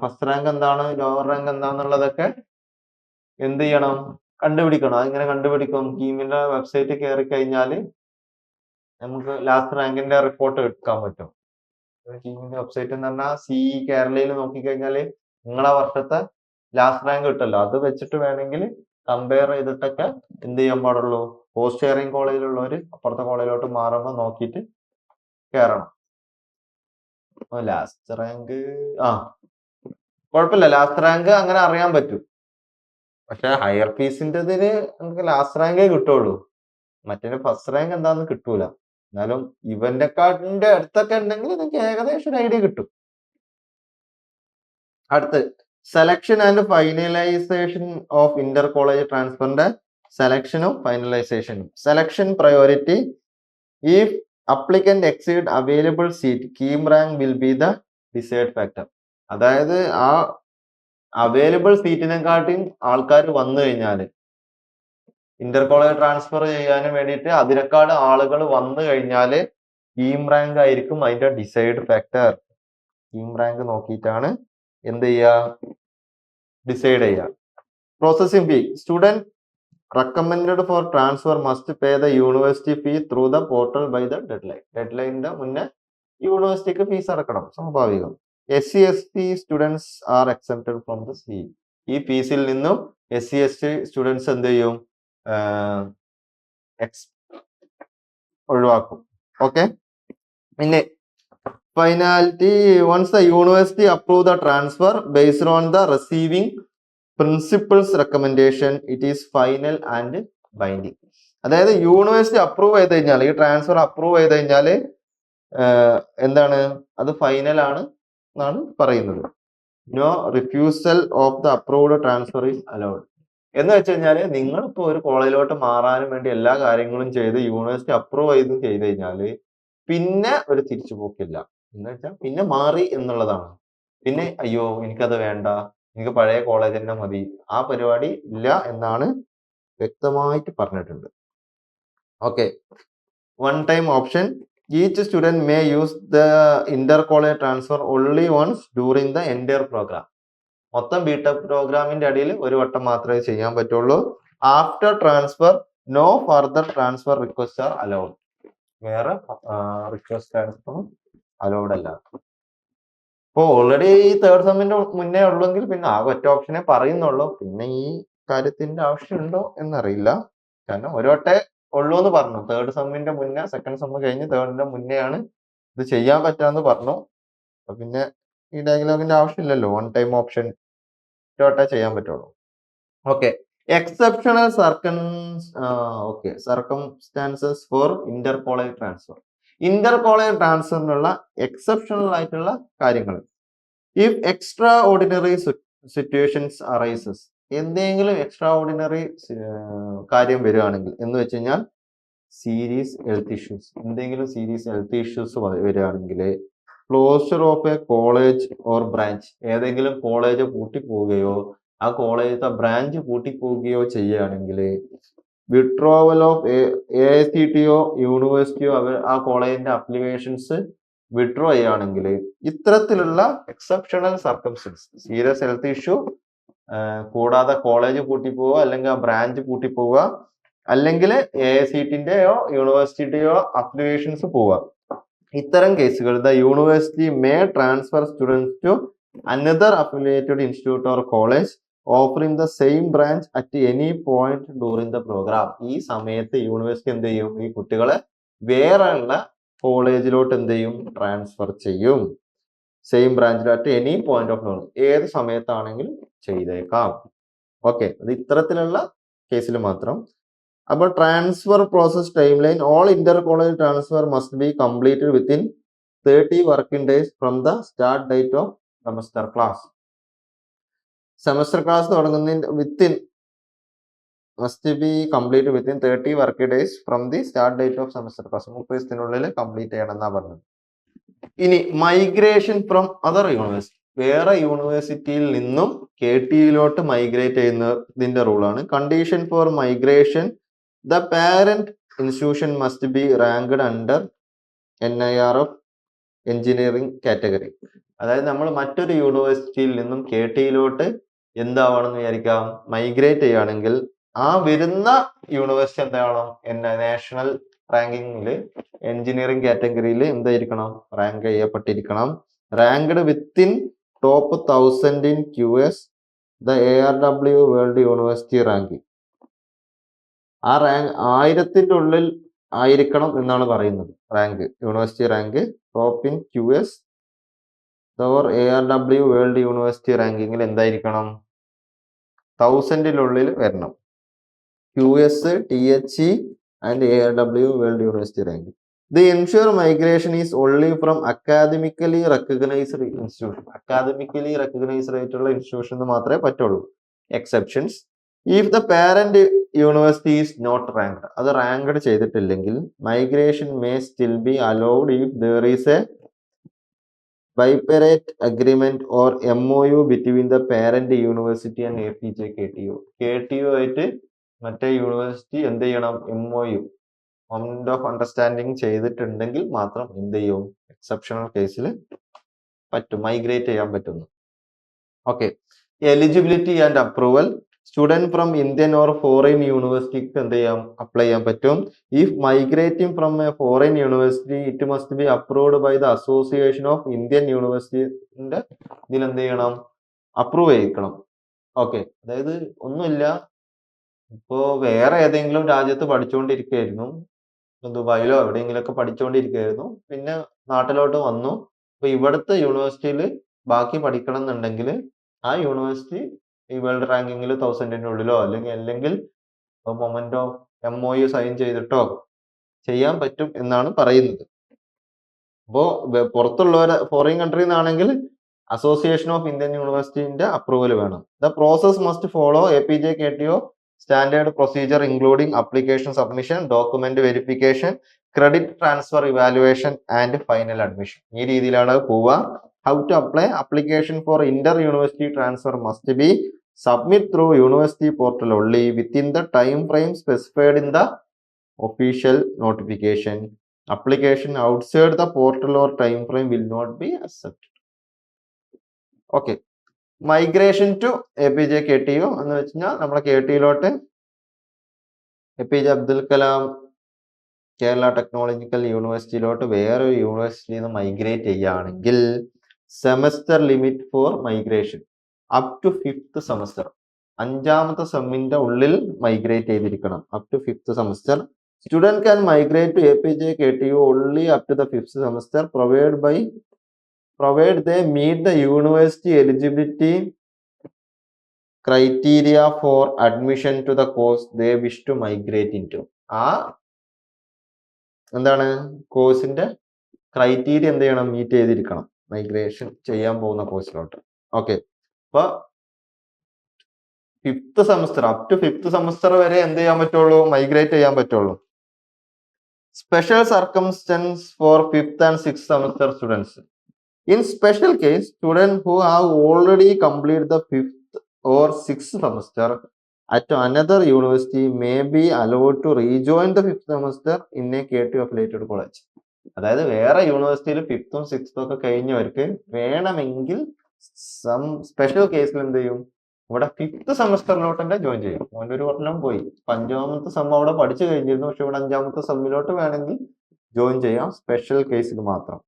ഫസ്റ്റ് റാങ്ക് എന്താണ് ലോവർ റാങ്ക് എന്താന്നുള്ളതൊക്കെ എന്ത് ചെയ്യണം, കണ്ടുപിടിക്കണം. അതെങ്ങനെ കണ്ടുപിടിക്കും, കീമിന്റെ വെബ്സൈറ്റ് കയറി കഴിഞ്ഞാൽ നമുക്ക് ലാസ്റ്റ് റാങ്കിന്റെ റിപ്പോർട്ട് എടുക്കാൻ പറ്റും. കീമിന്റെ വെബ്സൈറ്റ് എന്ന് പറഞ്ഞാൽ കേരളയിൽ നോക്കിക്കഴിഞ്ഞാൽ നിങ്ങളെ വർഷത്തെ ലാസ്റ്റ് റാങ്ക് കിട്ടല്ലോ. അത് വെച്ചിട്ട് വേണമെങ്കിൽ കമ്പയർ ചെയ്തിട്ടൊക്കെ എന്ത് ചെയ്യാൻ പാടുള്ളൂ, പോസ്റ്റ് ഷെയറിംഗ് കോളേജിലുള്ളവര് അപ്പുറത്തെ കോളേജിലോട്ട് മാറുമ്പോൾ നോക്കിയിട്ട് കയറണം. ലാസ്റ്റ് റാങ്ക് കുഴപ്പമില്ല, ലാസ്റ്റ് റാങ്ക് അങ്ങനെ അറിയാൻ പറ്റും. പക്ഷെ ഹയർ ഫീസിന്റെ നമുക്ക് ലാസ്റ്റ് റാങ്കേ കിട്ടുള്ളൂ, മറ്റേ ഫസ്റ്റ് റാങ്ക് എന്താന്ന് കിട്ടൂല. എന്നാലും ഇവന്റെ കാർഡിന്റെ അടുത്തൊക്കെ ഉണ്ടെങ്കിൽ നിങ്ങൾക്ക് ഏകദേശം ഒരു ഐഡിയ കിട്ടും. അടുത്ത് selection and finalization of inter college ട്രാൻസ്ഫറിന്റെ സെലക്ഷനും ഫൈനലൈസേഷനും. Selection priority if applicant exceed available seat, key rank will be the decide factor. അതായത് ആ അവൈലബിൾ സീറ്റിനെക്കാട്ടിയും ആൾക്കാർ വന്നു കഴിഞ്ഞാൽ ഇന്റർ കോളേജ് ട്രാൻസ്ഫർ ചെയ്യാനും വേണ്ടിയിട്ട് അതിനേക്കാൾ ആളുകൾ വന്നു കഴിഞ്ഞാൽ കീം റാങ്ക് ആയിരിക്കും അതിന്റെ ഡിസൈഡ് ഫാക്ടർ. കീം റാങ്ക് നോക്കിയിട്ടാണ് എന്ത് ചെയ്യുക, ഡിസൈഡ് ചെയ്യുക. Processing fee student recommended for transfer must pay the university fee through the portal by the deadline. ഡെഡ്ലൈനിന്റെ മുന്നേ യൂണിവേഴ്സിറ്റിക്ക് ഫീസ് അടക്കണം, സ്വാഭാവികം. SC/ST students are excepted from the ഫീ. ഈ ഫീസിൽ നിന്നും SC/ST സ്റ്റുഡൻസ് എന്ത് ചെയ്യും, ഒഴിവാക്കും. ഓക്കെ, പിന്നെ finality once the university approve the transfer based on the receiving principal's recommendation it is final and binding. അതായത് യൂണിവേഴ്സിറ്റി അപ്രൂവ് ചെയ്ത് കഴിഞ്ഞാൽ, ഈ ട്രാൻസ്ഫർ അപ്രൂവ് ചെയ്ത് കഴിഞ്ഞാൽ എന്താണ് അത് ഫൈനൽ ആണ് എന്നാണ് പറയുന്നത്. No refusal of the approved transfer is allowed. എന്ന് വെച്ച് കഴിഞ്ഞാൽ നിങ്ങളിപ്പോ ഒരു കോളേജിലോട്ട് മാറാനും വേണ്ടി എല്ലാ കാര്യങ്ങളും ചെയ്ത് യൂണിവേഴ്സിറ്റി അപ്രൂവ് ചെയ്ത് കഴിഞ്ഞാൽ പിന്നെ ഒരു തിരിച്ചുപോക്കില്ല. എന്ന് വെച്ചാൽ പിന്നെ മാറി എന്നുള്ളതാണ്. പിന്നെ അയ്യോ എനിക്കത് വേണ്ട, എനിക്ക് പഴയ കോളേജ് തന്നെ മതി, ആ പരിപാടി ഇല്ല എന്നാണ് വ്യക്തമായിട്ട് പറഞ്ഞിട്ടുണ്ട്. Okay, one time option. Each student may use the inter college transfer only once during the entire programme. മൊത്തം ബിടെക് പ്രോഗ്രാമിന്റെ അടിയിൽ ഒരു വട്ടം മാത്രമേ ചെയ്യാൻ പറ്റുള്ളൂ. After transfer no further transfer request are allowed. വേറെ റിക്വസ്റ്റ് ട്രാൻസ്ഫർ അലൗഡ് അല്ല. ഇപ്പൊ ഓൾറെഡി ഈ തേർഡ് സെമ്മിന്റെ മുന്നേ ഉള്ളെങ്കിൽ പിന്നെ ആ ഒറ്റ ഓപ്ഷനെ പറയുന്നുള്ളൂ. പിന്നെ ഈ കാര്യത്തിന്റെ ആവശ്യമുണ്ടോ എന്നറിയില്ല. കാരണം ഒരു വട്ടേ ഉള്ളൂ എന്ന് പറഞ്ഞു. തേർഡ് സെമ്മിന്റെ മുന്നേ, സെക്കൻഡ് സെമ്മ് കഴിഞ്ഞ് തേർഡിന്റെ മുന്നേ ആണ് ഇത് ചെയ്യാൻ പറ്റാന്ന് പറഞ്ഞു. അപ്പൊ പിന്നെ ഈ ഡയലോഗിന്റെ ആവശ്യമില്ലല്ലോ. വൺ ടൈം ഓപ്ഷൻ ഒറ്റ വട്ടേ ചെയ്യാൻ പറ്റുള്ളൂ. Okay, exceptional circumstances for inter college transfer. Inter college ട്രാൻസ്ഫറിനുള്ള എക്സെപ്ഷണൽ ആയിട്ടുള്ള കാര്യങ്ങൾ. If extraordinary situations arises, എന്തെങ്കിലും എക്സ്ട്രാ ഓർഡിനറി കാര്യം വരികയാണെങ്കിൽ, എന്ന് വെച്ച് കഴിഞ്ഞാൽ സീരീസ് ഹെൽത്ത് ഇഷ്യൂസ്, എന്തെങ്കിലും സീരീസ് ഹെൽത്ത് ഇഷ്യൂസ് വരികയാണെങ്കിൽ, closure of a college or branch, ഏതെങ്കിലും കോളേജ് പൂട്ടിപ്പോവുകയോ ആ കോളേജിലത്തെ ബ്രാഞ്ച് പൂട്ടിപ്പോവുകയോ ചെയ്യുകയാണെങ്കിൽ, വിഡ്രോവൽ ഓഫ് AICTO യൂണിവേഴ്സിറ്റിയോ ആ കോളേജിന്റെ അപ്ലിക്കേഷൻസ് വിഡ്രോ ചെയ്യുകയാണെങ്കിൽ, ഇത്തരത്തിലുള്ള exceptional circumstances, serious health issue കൂടാതെ കോളേജ് പൂട്ടിപ്പോവുക, അല്ലെങ്കിൽ ആ ബ്രാഞ്ച് പൂട്ടിപ്പോവുക, അല്ലെങ്കിൽ AICTന്റെയോ യൂണിവേഴ്സിറ്റിയുടെയോ അപ്ലിക്കേഷൻസ് പോവുക, ഇത്തരം കേസുകൾ the university may transfer students to another affiliated institute or college offering the same branch at any point during the programme. ഈ സമയത്ത് യൂണിവേഴ്സിറ്റി എന്ത് ചെയ്യും? ഈ കുട്ടികളെ വേറെ ഉള്ള കോളേജിലോട്ട് എന്ത് ചെയ്യും? ട്രാൻസ്ഫർ ചെയ്യും. സെയിം ബ്രാഞ്ചിൽ at any point of knowledge, ഏത് സമയത്താണെങ്കിലും ചെയ്തേക്കാം. ഓക്കെ, അത് ഇത്തരത്തിലുള്ള കേസിൽ മാത്രം. അപ്പോൾ transfer process timeline. All inter college transfer must be completed within 30 working days from the start date of semester class. Semester class തുടങ്ങുന്നതിന് must be complete within 30 working days from the start date of semester class. 30 ദിവസത്തിനുള്ളിൽ complete ചെയ്യണം എന്നാ പറഞ്ഞത്. ഇനി migration from other university, വേറെ യൂണിവേഴ്സിറ്റിയിൽ നിന്നും KTയിലോട്ട് മൈഗ്രേറ്റ് ചെയ്യുന്നതിന്റെ റൂളാണ്. Condition for migration, the parent institution must be ranked under NIRF engineering category. അതായത് നമ്മൾ മറ്റൊരു യൂണിവേഴ്സിറ്റിയിൽ നിന്നും KTയിലോട്ട് എന്താവണം എന്ന് വിചാരിക്കാം, മൈഗ്രേറ്റ് ചെയ്യുകയാണെങ്കിൽ ആ വരുന്ന യൂണിവേഴ്സിറ്റി എന്താവണം? നാഷണൽ റാങ്കിങ്ങിൽ എഞ്ചിനീയറിംഗ് കാറ്റഗറിയിൽ എന്തായിരിക്കണം? റാങ്ക് ചെയ്യപ്പെട്ടിരിക്കണം. Ranked within top 1000 in QS the ARW world university ranking. ആ റാങ്ക് 1000ന്റെ ഉള്ളിൽ ആയിരിക്കണം എന്നാണ് പറയുന്നത്. Rank, university rank top in QS or ARW world university റാങ്കിങ്ങിൽ എന്തായിരിക്കണം? 1000നുള്ളിൽ വരണം. QS, THE and ARW world university rank. The ensure migration is only from academically recognized institution. Academically recognized ആയിട്ടുള്ള ഇൻസ്റ്റിറ്റ്യൂഷൻ മാത്രമേ പറ്റുള്ളൂ. Exceptions. If the parent university is not ranked, അത് ranked ചെയ്തിട്ടില്ലെങ്കിൽ migration may still be allowed if there is a bipartite agreement or MOU between the parent university and APJ KTU. KTU ആയിട്ട് മറ്റേ university എന്ത് ചെയ്യണം? MOU, moment of understanding ചെയ്തിട്ടുണ്ടെങ്കിൽ മാത്രം എന്ത് ചെയ്യും? എക്സെപ്ഷണൽ കേസിൽ പറ്റും, മൈഗ്രേറ്റ് ചെയ്യാൻ പറ്റുന്നു. Okay, eligibility and approval. Student from Indian or foreign യൂണിവേഴ്സിറ്റിക്ക് എന്ത് ചെയ്യാം? അപ്ലൈ ചെയ്യാൻ പറ്റും. If migrating from a foreign university it must be approved by the association of Indian യൂണിവേഴ്സിറ്റിന്റെ ഇതിൽ എന്ത് ചെയ്യണം? അപ്രൂവ് ചെയ്യിക്കണം. ഓക്കെ, അതായത് ഒന്നുമില്ല, ഇപ്പോ വേറെ ഏതെങ്കിലും രാജ്യത്ത് പഠിച്ചുകൊണ്ടിരിക്കുകയായിരുന്നു, ദുബായിലോ എവിടെയെങ്കിലുമൊക്കെ പഠിച്ചുകൊണ്ടിരിക്കുകയായിരുന്നു, പിന്നെ നാട്ടിലോട്ട് വന്നു. അപ്പൊ ഇവിടുത്തെ യൂണിവേഴ്സിറ്റിയിൽ ബാക്കി പഠിക്കണം എന്നുണ്ടെങ്കിൽ ആ യൂണിവേഴ്സിറ്റി ഈ വേൾഡ് റാങ്കിങ്ങിൽ 1000ന്റെ ഉള്ളിലോ അല്ലെങ്കിൽ മൊമെന്റ് ഓഫ് MOU സൈൻ ചെയ്തിട്ടോ ചെയ്യാൻ പറ്റും എന്നാണ് പറയുന്നത്. അപ്പോൾ പുറത്തുള്ളവർ ഫോറിൻ കൺട്രിയിൽ നിന്നാണെങ്കിൽ അസോസിയേഷൻ ഓഫ് ഇന്ത്യൻ യൂണിവേഴ്സിറ്റിന്റെ അപ്രൂവൽ വേണം. The process must follow APJKTO standard procedure including application submission, document verification, credit transfer evaluation and final admission. ഈ രീതിയിലാണ് പോവുക. How to apply? Application for inter university transfer must be submit through university portal only within the time frame specified in the official notification. Application outside the portal or time frame will not be accepted. Okay, migration to APJKTO എന്ന് വെച്ച് കഴിഞ്ഞാൽ നമ്മളെ KTയിലോട്ട് APJ Abdul Kalam Kerala technological യൂണിവേഴ്സിറ്റിയിലോട്ട് വേറൊരു യൂണിവേഴ്സിറ്റിയിൽ നിന്ന് migrate ചെയ്യുകയാണെങ്കിൽ semester limit for migration up to 5th semester, 5ാമത്തെ സെമ്മിന്റെ ഉള്ളിൽ മൈഗ്രേറ്റ് ചെയ്തിരിക്കണം. Up to 5th semester. Student can migrate to APJKTO only up to the 5th semester provided they meet the university eligibility criteria for admission to the course they wish to migrate into. ആ എന്താണ് കോഴ്സിന്റെ criteria എന്ത് ചെയ്യണം? Meet ചെയ്തിരിക്കണം migration ചെയ്യാൻ പോകുന്ന കോഴ്സിലോട്ട്. Okay, അപ്പൊ 5th semester up to 5th semester വരെ എന്ത് ചെയ്യാൻ പറ്റുള്ളൂ? മൈഗ്രേറ്റ് ചെയ്യാൻ പറ്റുള്ളൂ. Special circumstance for 5th and 6th semester students. In special case, students who have already completed the 5th or 6th semester at another university may be allowed to rejoin the 5th semester in a KTO affiliated college. അതായത് വേറെ യൂണിവേഴ്സിറ്റിയിൽ 5th ഉം 6th ഒക്കെ കഴിഞ്ഞവർക്ക് വേണമെങ്കിൽ special കേസിൽ എന്ത് ചെയ്യും? ഇവിടെ 5th സെമസ്റ്ററിലോട്ട് തന്നെ ജോയിൻ ചെയ്യും. അവൻ്റെ ഒരു കൊല്ലം പോയി, 5ാമത്തെ സെം അവിടെ പഠിച്ചു കഴിഞ്ഞിരുന്നു, പക്ഷെ ഇവിടെ 5ാമത്തെ സെമ്മിലോട്ട് വേണമെങ്കിൽ ജോയിൻ ചെയ്യാം, സ്പെഷ്യൽ കേസിൽ മാത്രം.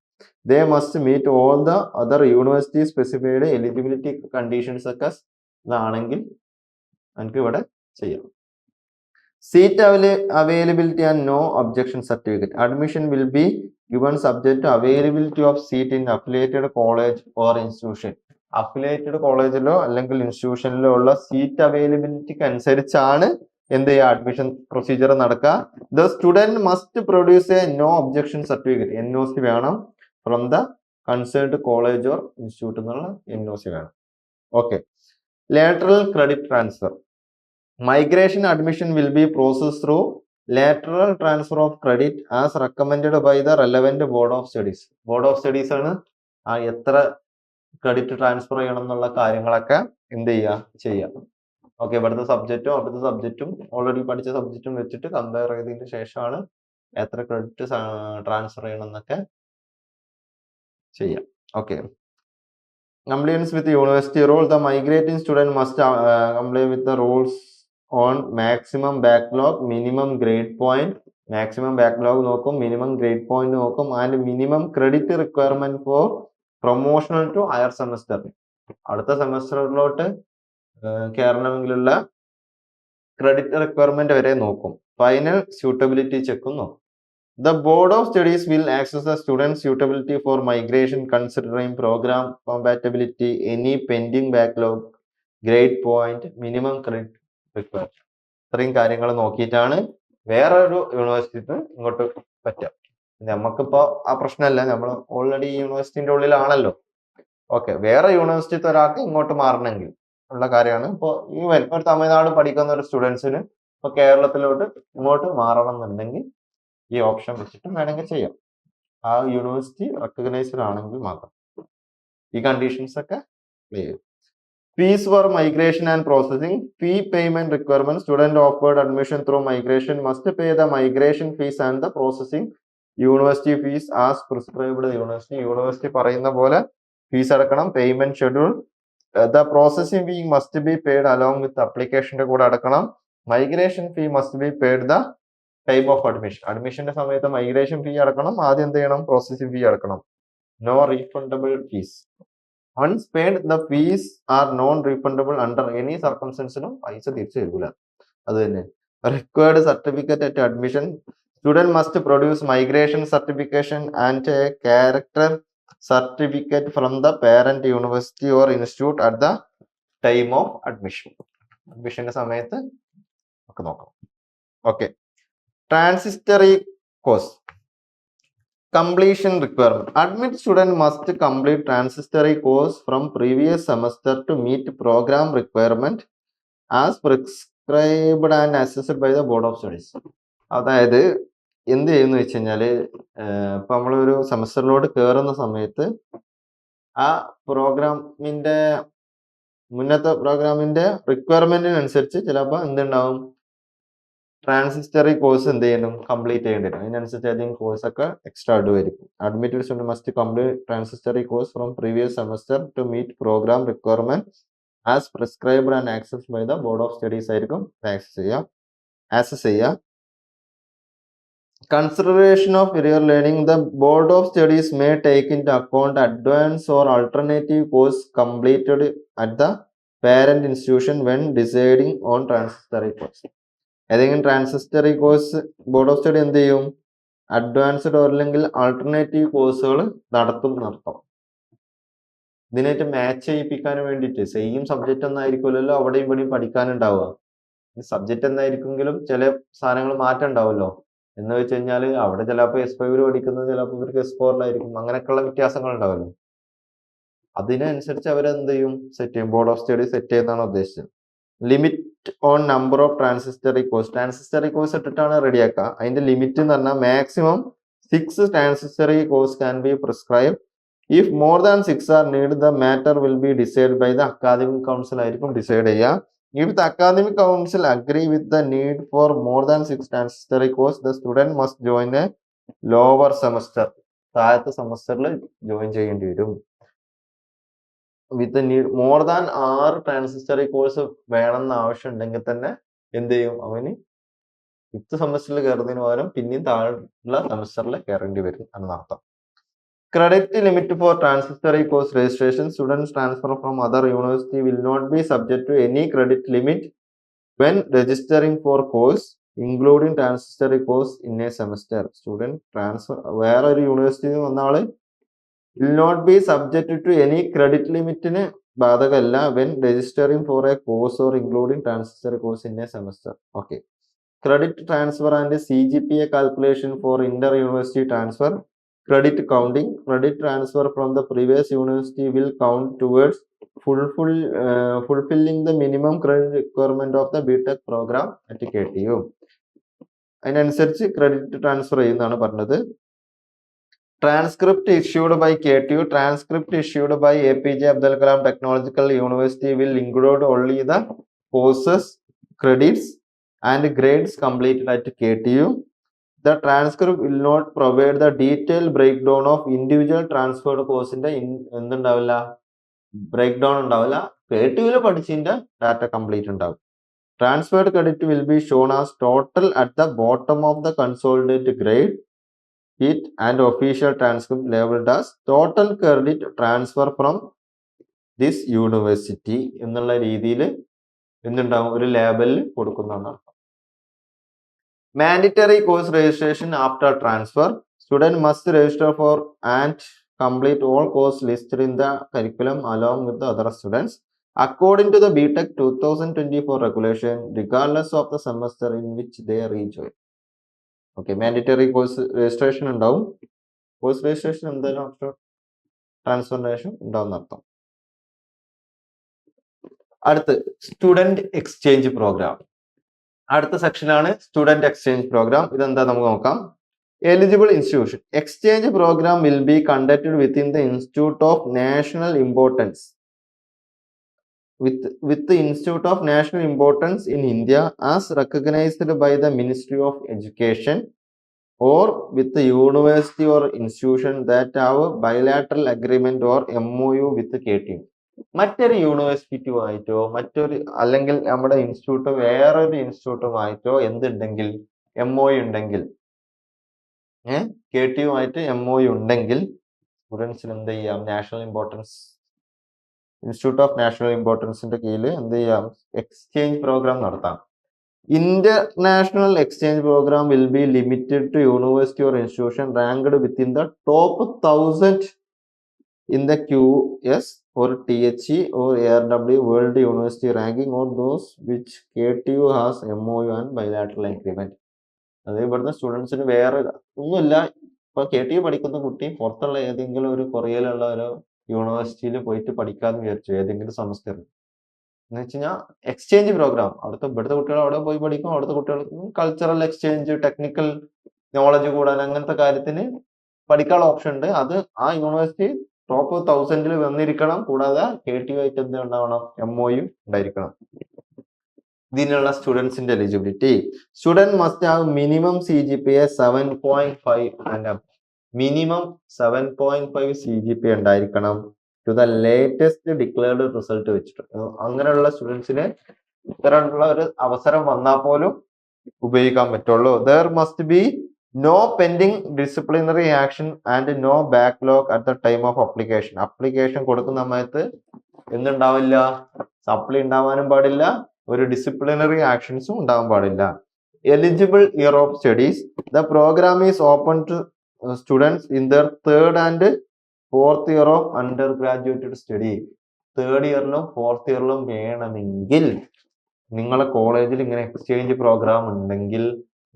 They must meet all the other university specified eligibility conditions ഒക്കെ ഇതാണെങ്കിൽ നമുക്ക് ഇവിടെ ചെയ്യാം. Seat availability and no objection certificate. Admission will be given subject to availability of seat in affiliated college or institution. Affiliated കോളേജിലോ അല്ലെങ്കിൽ ഇൻസ്റ്റിറ്റ്യൂഷനിലോ ഉള്ള seat അവൈലബിലിറ്റിക്ക് അനുസരിച്ചാണ് എന്ത് ചെയ്യുക? അഡ്മിഷൻ പ്രൊസീജിയർ നടക്കുക. The student must produce a no objection certificate, NOC വേണം. From the concerned college or institute എന്നുള്ള NOC വേണം. Okay, lateral credit transfer. Migration admission will be process through lateral transfer of credit as recommended by the relevant board of studies. Board of studies ആണ് ആ എത്ര credit transfer ചെയ്യണം എന്നുള്ള കാര്യങ്ങളൊക്കെ എന്ത് ചെയ്യാം. ഓക്കെ, ഇവിടുത്തെ സബ്ജക്റ്റും അവിടുത്തെ സബ്ജക്റ്റും ഓൾറെഡി പഠിച്ച സബ്ജക്റ്റും വെച്ചിട്ട് കമ്പയർ ചെയ്തതിന് ശേഷമാണ് എത്ര ക്രെഡിറ്റ് ട്രാൻസ്ഫർ ചെയ്യണം എന്നൊക്കെ ചെയ്യാം. Okay, compliance with university rule. The migrating student must comply with the rules on maximum backlog, minimum grade point, maximum backlog നോക്കും, minimum grade point നോക്കും, and minimum credit requirement for promotional to higher semester. അടുത്ത സെമസ്റ്ററിലോട്ട് കയറണമെങ്കിലുള്ള credit requirement വരെ നോക്കും. Final suitability ചെക്കും നോക്കും. The Board of Studies will assess the student's suitability for migration considering program compatibility, any pending backlog, grade point, minimum credit required. ഇത്രയും കാര്യങ്ങൾ നോക്കിയിട്ടാണ് വേറൊരു യൂണിവേഴ്സിറ്റിക്ക് ഇങ്ങോട്ട് പറ്റുക. നമുക്കിപ്പോ ആ പ്രശ്നമല്ല, നമ്മൾ ഓൾറെഡി യൂണിവേഴ്സിറ്റിന്റെ ഉള്ളിലാണല്ലോ. ഓക്കെ, വേറെ യൂണിവേഴ്സിറ്റി ഒരാൾക്ക് ഇങ്ങോട്ട് മാറണമെങ്കിൽ ഉള്ള കാര്യമാണ്. ഇപ്പോൾ ഈവൻ ഒരു തമിഴ്നാട് പഠിക്കുന്ന ഒരു സ്റ്റുഡൻസിന് ഇപ്പൊ കേരളത്തിലോട്ട് ഇങ്ങോട്ട് മാറണം എന്നുണ്ടെങ്കിൽ ഈ ഓപ്ഷൻ വെച്ചിട്ട് വേണമെങ്കിൽ ചെയ്യാം. ആ യൂണിവേഴ്സിറ്റി റെക്കഗ്നൈസ്ഡ് ആണെങ്കിൽ മാത്രം. ഈ കണ്ടീഷൻസ് ഒക്കെ clear. Fees for migration and processing. Fee payment requirement. Student offered admission through migration must pay the migration fees and the processing university fees as prescribed. University പറയുന്ന പോലെ ഫീസ് അടക്കണം. Payment schedule. The processing fee must be paid along with അപ്ലിക്കേഷന്റെ കൂടെ അടക്കണം. Migration fee must be paid the time of admission. അഡ്മിഷന്റെ സമയത്ത് migration ഫീ അടക്കണം. ആദ്യം എന്ത് ചെയ്യണം? പ്രോസസിംഗ് ഫീ അടക്കണം. No refundable fees. Once paid the fees are non refundable under any സർക്കംസ്റ്റൻസിനും പൈസ തിരിച്ചു തരൂല. അത് തന്നെ. Required certificate at admission. Student must produce migration certification and a character certificate from the parent university or institute at the time of admission. അഡ്മിഷന്റെ സമയത്ത് ഒക്കെ നോക്കണം. Okay, transitory course. completion requirement. Admit student must complete transitory course from previous semester to meet program requirement as prescribed and assessed by the board of studies. അതായത് എന്ത് ചെയ്യുന്നു വെച്ച് കഴിഞ്ഞാല് ഇപ്പൊ നമ്മളൊരു സെമസ്റ്ററിലോട്ട് കയറുന്ന സമയത്ത് ആ പ്രോഗ്രാമിന്റെ മുന്നത്തെ പ്രോഗ്രാമിന്റെ റിക്വയർമെന്റിനനുസരിച്ച് ചിലപ്പോൾ എന്തുണ്ടാവും, ട്രാൻസിസ്റ്ററി കോഴ്സ് എന്ത് ചെയ്യണം, കംപ്ലീറ്റ് ചെയ്യേണ്ടി വരും. അതിനനുസരിച്ച് അധികം കോഴ്സ് ഒക്കെ എക്സ്ട്രാ ഇടുമായിരിക്കും. Admitted student must complete transitory course from previous semester to meet program requirement as prescribed and access by the board of studies ആയിരിക്കും ആക്സസ് ചെയ്യുക. Consideration of career learning, the board of studies may take into account advanced or alternative course completed at the parent institution when deciding on transitory course. ഏതെങ്കിലും ട്രാൻസിസ്റ്ററി course board of study എന്ത് ചെയ്യും, advanced അല്ലെങ്കിൽ alternative കോഴ്സുകൾ നടത്തും. ഇതിനായിട്ട് match ചെയ്യിപ്പിക്കാൻ വേണ്ടിയിട്ട് same subject ഒന്നായിരിക്കുമല്ലോ അവിടെയും ഇവിടെയും പഠിക്കാനുണ്ടാവുക. സബ്ജക്റ്റ് എന്തായിരിക്കുമെങ്കിലും ചില സാധനങ്ങൾ മാറ്റം ഉണ്ടാവുമല്ലോ. എന്ന് വെച്ച് കഴിഞ്ഞാൽ അവിടെ ചിലപ്പോൾ S5 പഠിക്കുന്നത് ചിലപ്പോൾ ഇവർക്ക് S4 അങ്ങനെയൊക്കെയുള്ള വ്യത്യാസങ്ങൾ ഉണ്ടാവുമല്ലോ. അതിനനുസരിച്ച് അവരെന്ത് ചെയ്യും, സെറ്റ് ചെയ്യും. ബോർഡ് ഓഫ് സ്റ്റഡി സെറ്റ് ചെയ്യുന്നതാണ് ഉദ്ദേശിച്ചത്. Limit on number of transitory course ഇട്ടിട്ടാണ് റെഡിയാക്കുക. അതിന്റെ ലിമിറ്റ് എന്ന് പറഞ്ഞാൽ maximum 6 transitory course can be prescribe. If more than 6 are need, the matter will be decide by the academic council ആയിരിക്കും decide ചെയ്യുക. If the academic council agree with the need for more than 6 transitory course, the student must join a lower semester. താഴത്തെ സെമസ്റ്ററിൽ join ചെയ്യേണ്ടി വരും. വിത്ത് need more than 6 transitory course വേണമെന്ന് ആവശ്യം ഉണ്ടെങ്കിൽ തന്നെ എന്ത് ചെയ്യും, അവന് 5th സെമസ്റ്ററിൽ കയറുന്നതിന് പകരം പിന്നെയും താഴെയുള്ള സെമസ്റ്ററിൽ കയറേണ്ടി വരും എന്നർത്ഥം. Credit limit for transitory course registration. Students transfer from other university will not be subject to any credit limit when registering for course, including transitory course in a semester. Student transfer വേറെ ഒരു യൂണിവേഴ്സിറ്റിയിൽ വന്ന ആള് will not be subject to any credit limit-ന് ബാധകമല്ല when registering for a course or including transitory course in a semester. Okay. Credit transfer and CGPA calculation for inter-university transfer. Credit counting. Credit transfer from the previous university will count towards fulfilling the minimum credit requirement of the BTech program at KTU. അതിനനുസരിച്ച് credit transfer ചെയ്യുന്നതാണ് പറഞ്ഞത്. Transcript issued by KTU. Transcript issued by APJ Abdul Kalam Technological University will include only the courses, credits and grades completed at KTU. The transcript will not provide the detailed breakdown of individual transferred course-ന്റെ എന്തുണ്ടാവില്ല, breakdown ഉണ്ടാവില്ല. KTU പഠിച്ചതിന്റെ data complete ഉണ്ടാവും. Transferred credit will be shown as total at the bottom of the consolidated grade sheet and official transcript labeled as total credit transfer from this university എന്നുള്ള രീതിയിൽ എന്തുണ്ടാവും, ഒരു ലേബലിൽ കൊടുക്കുന്നതാണ്. Mandatory course registration after transfer. Student must register for and complete all course listed in the curriculum along with the other students according to the BTech 2024 regulation, regardless of the semester in which they rejoin. Okay, mandatory course registration ഉണ്ടാവും. Course registration എന്തായാലും after ട്രാൻസ്ഫറിനേഷൻ ഉണ്ടാവും അർത്ഥം. അടുത്ത് student exchange programme. അടുത്ത സെക്ഷനാണ് student exchange programme. ഇതെന്താ നമുക്ക് നോക്കാം. Eligible institution. Exchange programme will be conducted within the institute of national importance with the Institute of National Importance in India as recognized by the Ministry of Education, or with the university or institution that have bilateral agreement or MOU with the KTU. മറ്റൊരു യൂണിവേഴ്സിറ്റിയുമായിട്ടോ മറ്റൊരു അല്ലെങ്കിൽ നമ്മുടെ ഇൻസ്റ്റിറ്റ്യൂട്ടോ വേറൊരു ഇൻസ്റ്റിറ്റ്യൂട്ടുമായിട്ടോ എന്തുണ്ടെങ്കിൽ MOU ഉണ്ടെങ്കിൽ, KTU ആയിട്ട് MOU ഉണ്ടെങ്കിൽ സ്റ്റുഡൻസിന് എന്ത് ചെയ്യാം, national importance institute of national ഇമ്പോർട്ടൻസിന്റെ കീഴിൽ എന്ത് ചെയ്യാം, എക്സ്ചേഞ്ച് പ്രോഗ്രാം നടത്താം. International exchange program will be limited to university or institution ranked within the top 1000 in the QS or THE or ARW World University ranking, or those which KTU has MOU and bilateral agreement. അത് ഇവിടുന്ന് സ്റ്റുഡൻസിന് വേറെ ഒന്നുമില്ല, ഇപ്പൊ KTU പഠിക്കുന്ന കുട്ടി പുറത്തുള്ള ഏതെങ്കിലും ഒരു കൊറിയയിലുള്ള ഒരു യൂണിവേഴ്സിറ്റിയിൽ പോയിട്ട് പഠിക്കാന്ന് വിചാരിച്ചു, ഏതെങ്കിലും സെമസ്റ്ററിൽ. എന്ന് വെച്ച് കഴിഞ്ഞാൽ എക്സ്ചേഞ്ച് പ്രോഗ്രാം, ഇവിടുത്തെ കുട്ടികൾ അവിടെ പോയി പഠിക്കും, അവിടുത്തെ കുട്ടികൾക്ക് കൾച്ചറൽ എക്സ്ചേഞ്ച്, ടെക്നിക്കൽ നോളജ് കൂടാൻ അങ്ങനത്തെ കാര്യത്തിന് പഠിക്കാനുള്ള ഓപ്ഷൻ ഉണ്ട്. അത് ആ യൂണിവേഴ്സിറ്റി ടോപ്പ് 1000 വന്നിരിക്കണം. കൂടാതെ KTU ആയിട്ട് എന്ത് ഉണ്ടാവണം, MOU ഉണ്ടായിരിക്കണം. ഇതിനുള്ള സ്റ്റുഡൻസിന്റെ eligibility, student must have minimum CGPA 7.5 and minimum 7.5 CGPA ഉണ്ടായിരിക്കണം to the latest declared result വെച്ചിട്ട്. അങ്ങനെയുള്ള സ്റ്റുഡൻസിന് ഇത്തരമുള്ള ഒരു അവസരം വന്നാൽ പോലും ഉപയോഗിക്കാൻ പറ്റുള്ളൂ. There must be no pending disciplinary action and no backlog at the time of application. Application കൊടുക്കുന്ന സമയത്ത് എന്തുണ്ടാവില്ല, സപ്ലി ഉണ്ടാവാനും പാടില്ല, ഒരു ഡിസിപ്ലിനറി ആക്ഷൻസും ഉണ്ടാവാൻ പാടില്ല. Eligible year of studies, the programme is open to students in their 3rd and 4th year of under graduated study. 3rd ഇയറിലും 4th ഇയറിലും വേണമെങ്കിൽ നിങ്ങളെ കോളേജിൽ ഇങ്ങനെ എക്സ്ചേഞ്ച് പ്രോഗ്രാം ഉണ്ടെങ്കിൽ,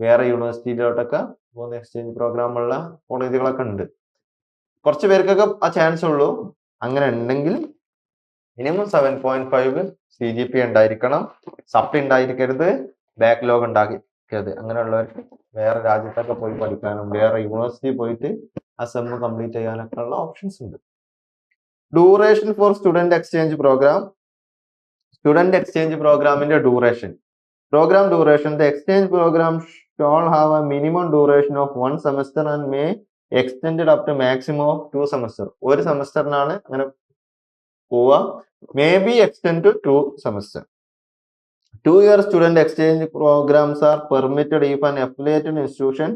വേറെ യൂണിവേഴ്സിറ്റിയിലോട്ടൊക്കെ പോകുന്ന എക്സ്ചേഞ്ച് പ്രോഗ്രാം ഉള്ള കോളേജുകളൊക്കെ ഉണ്ട്. കുറച്ച് പേർക്കൊക്കെ ആ ചാൻസ് ഉള്ളൂ. അങ്ങനെ ഉണ്ടെങ്കിൽ മിനിമം 7.5 CGPA ഉണ്ടായിരിക്കണം, സപ്ലി ഉണ്ടായിരിക്കരുത്, ബാക്ക്ലോഗ് ഉണ്ടാക്കരുത്. അങ്ങനെയുള്ളവർക്ക് വേറെ രാജ്യത്തൊക്കെ പോയി പഠിക്കാനും വേറെ യൂണിവേഴ്സിറ്റി പോയിട്ട് ആ സെം കംപ്ലീറ്റ് ചെയ്യാനൊക്കെ ഉള്ള ഓപ്ഷൻസ് ഉണ്ട്. Duration for student exchange program. Student exchange പ്രോഗ്രാമിന്റെ duration, program duration, the exchange program should have a minimum duration of 1 semester and may extend up to maximum of 2 semester. ഒരു സെമസ്റ്ററിനാണ് അങ്ങനെ പോവുക, may be extend to 2 semester. 2-year student exchange programs are permitted if an affiliated institution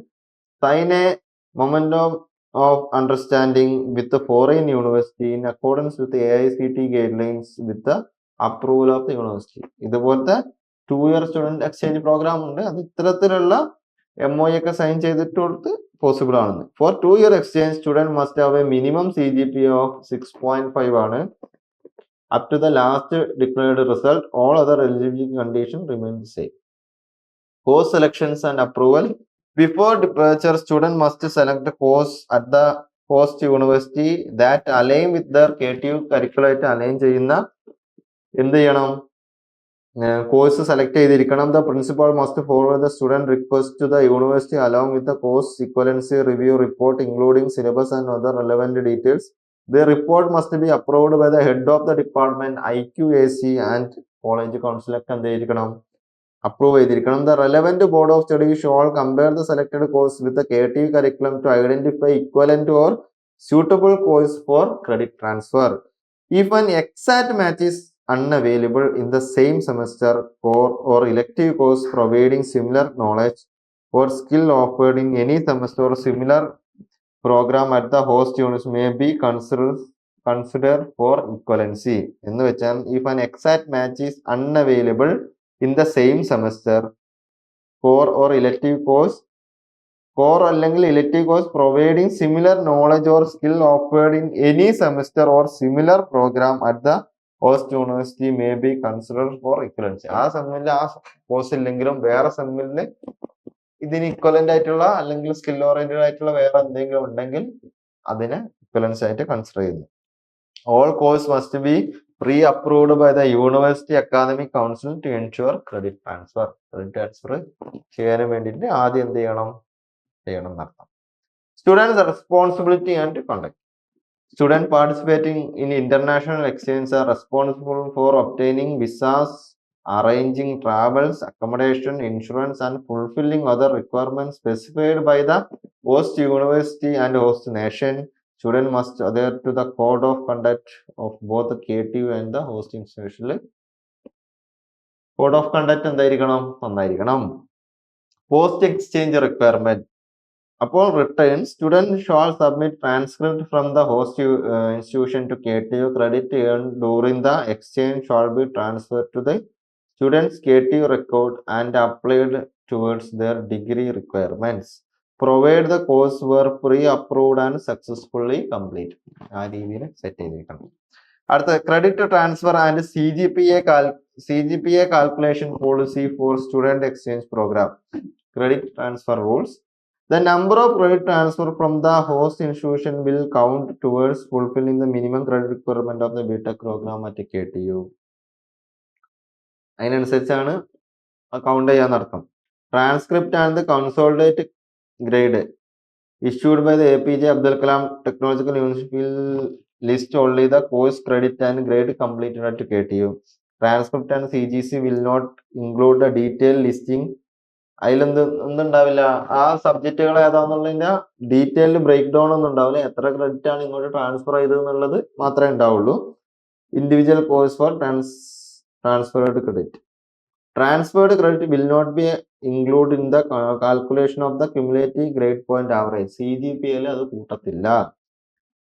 sign a memorandum of understanding with the foreign university in accordance with the AICTE guidelines with the approval of the university. ഇതുപോലത്തെ 2-year student exchange program ഉണ്ട്. അത് ഇത്തരത്തിലുള്ള MOU ഒക്കെ sign ചെയ്തിട്ട് കൊടുത്ത് possible ആണെന്ന്. For 2-year exchange student must have a minimum CGPA of 6.5 ആണ്. Up to the last declared result, all other eligibility conditions remain the same. Course selections and approval. Before departure, student must select the course at the host university that align with their KTU curriculum align ചെയ്യുന്ന എന്ത് ചെയ്യണം, course select ചെയ്തിരിക്കണം. The principal must forward the student request to the university along with the course equivalency review report including syllabus and other relevant details. The report must be approved by the head of the department, IQAC and college council ഒക്കെ എന്തായിരിക്കണം, approve ചെയ്തിരിക്കണം. The relevant board of studies shall compare the selected course with the KTU curriculum to identify equivalent or suitable course for credit transfer. If an exact match is unavailable in the same semester or elective course providing similar knowledge or skill offered in any semester or similar program at the host units may be considered for equivalency. എന്ന് വെച്ചാൽ if an exact match is unavailable in the same semester or elective course അല്ലെങ്കിൽ elective course providing similar knowledge or skill offered in any semester or similar program at the host university may be considered for equivalency. ആ സെമ്മിൽ ആ course ഇല്ലെങ്കിലും വേറെ സെമ്മിൽ ഇതിന് equivalent ആയിട്ടുള്ള അല്ലെങ്കിൽ skill oriented ആയിട്ടുള്ള വേറെ എന്തെങ്കിലും ഉണ്ടെങ്കിൽ അതിനെ ഇക്വലൻസ് ആയിട്ട് കൺസിഡർ ചെയ്യുന്നു. All course must be pre approved by the university academic council to ensure credit transfer. Credit transfer ചെയ്യാൻ വേണ്ടിയിട്ട് ആദ്യം എന്ത് ചെയ്യണം എന്നർത്ഥം. Students responsibility and conduct. Student participating in international exchange are responsible for obtaining visas, arranging travels, accommodation, insurance and fulfilling other requirements specified by the host university and host nation. Student must adhere to the code of conduct of both the KTU and the host institution. Code of conduct എന്തായിരിക്കണം? Post exchange requirement. Upon return, student shall submit transcript from the host institution to KTU. Credit earned during the exchange shall be transferred to the students' KTU record and applied towards their degree requirements, provided the course were pre-approved and successfully complete. ആ രീതിയിൽ set ചെയ്തിരിക്കണം. അടുത്ത credit transfer and CGPA calculation policy for student exchange program. Credit transfer rules. The number of credit transfer from the host institution will count towards fulfilling the minimum credit requirement of the BTech program at KTU. അതിനനുസരിച്ചാണ് count ചെയ്യാന്നർത്ഥം. Transcript and the consolidate grade issued by the APJ Abdul Kalam Technological University will list only the course credit and grade completed at KTU. Transcript and CGC will not include the detailed listing. അതിലെന്തുണ്ടാവില്ല, ആ സബ്ജക്റ്റുകൾ ഏതാന്നുള്ളതിന്റെ detailed break down ഒന്നും ഉണ്ടാവില്ല. എത്ര credit ആണ് ഇങ്ങോട്ട് transfer ചെയ്തതെന്നുള്ളത് മാത്രമേ ഉണ്ടാവുള്ളൂ. Individual course for transferred credit. Transferred credit will not be included in the calculation of the cumulative grade point average. CGPA അത് കൂട്ടത്തില്ല.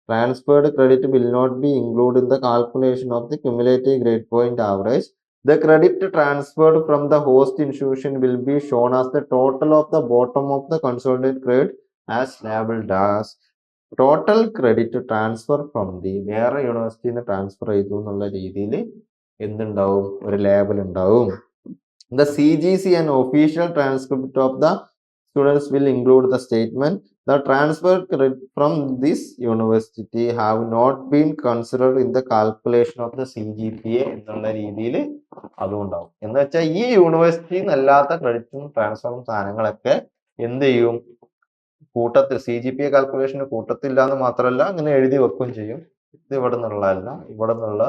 Transferred credit will not be included in the calculation of the cumulative grade point average. The credit transferred from the host institution will be shown as the total of the bottom of the consolidated grade as labeled as total credit transfer from the വേറെ യൂണിവേഴ്സിറ്റിന്ന് transfer ചെയ്തു എന്നുള്ള രീതിയിൽ എന്തുണ്ടാവും, ഒരു label ഉണ്ടാവും. The CGC and official transcript of the students will include the statement the transferred credit from this university have not been considered in the calculation of the CGPA എന്നുള്ള രീതിയിൽ അതും ഉണ്ടാവും. എന്ന് വെച്ചാൽ ഈ യൂണിവേഴ്സിറ്റിയിൽ നിന്നല്ലാത്ത ക്രെഡിറ്റും ട്രാൻസ്ഫറും സാധനങ്ങളൊക്കെ എന്ത് ചെയ്യും, കൂട്ടത്തിൽ CGPA കാൽക്കുലേഷന് കൂട്ടത്തില്ല എന്ന് മാത്രമല്ല അങ്ങനെ എഴുതി വെക്കുകയും ചെയ്യും. ഇത് ഇവിടെ നിന്നുള്ളതല്ല, ഇവിടെ നിന്നുള്ള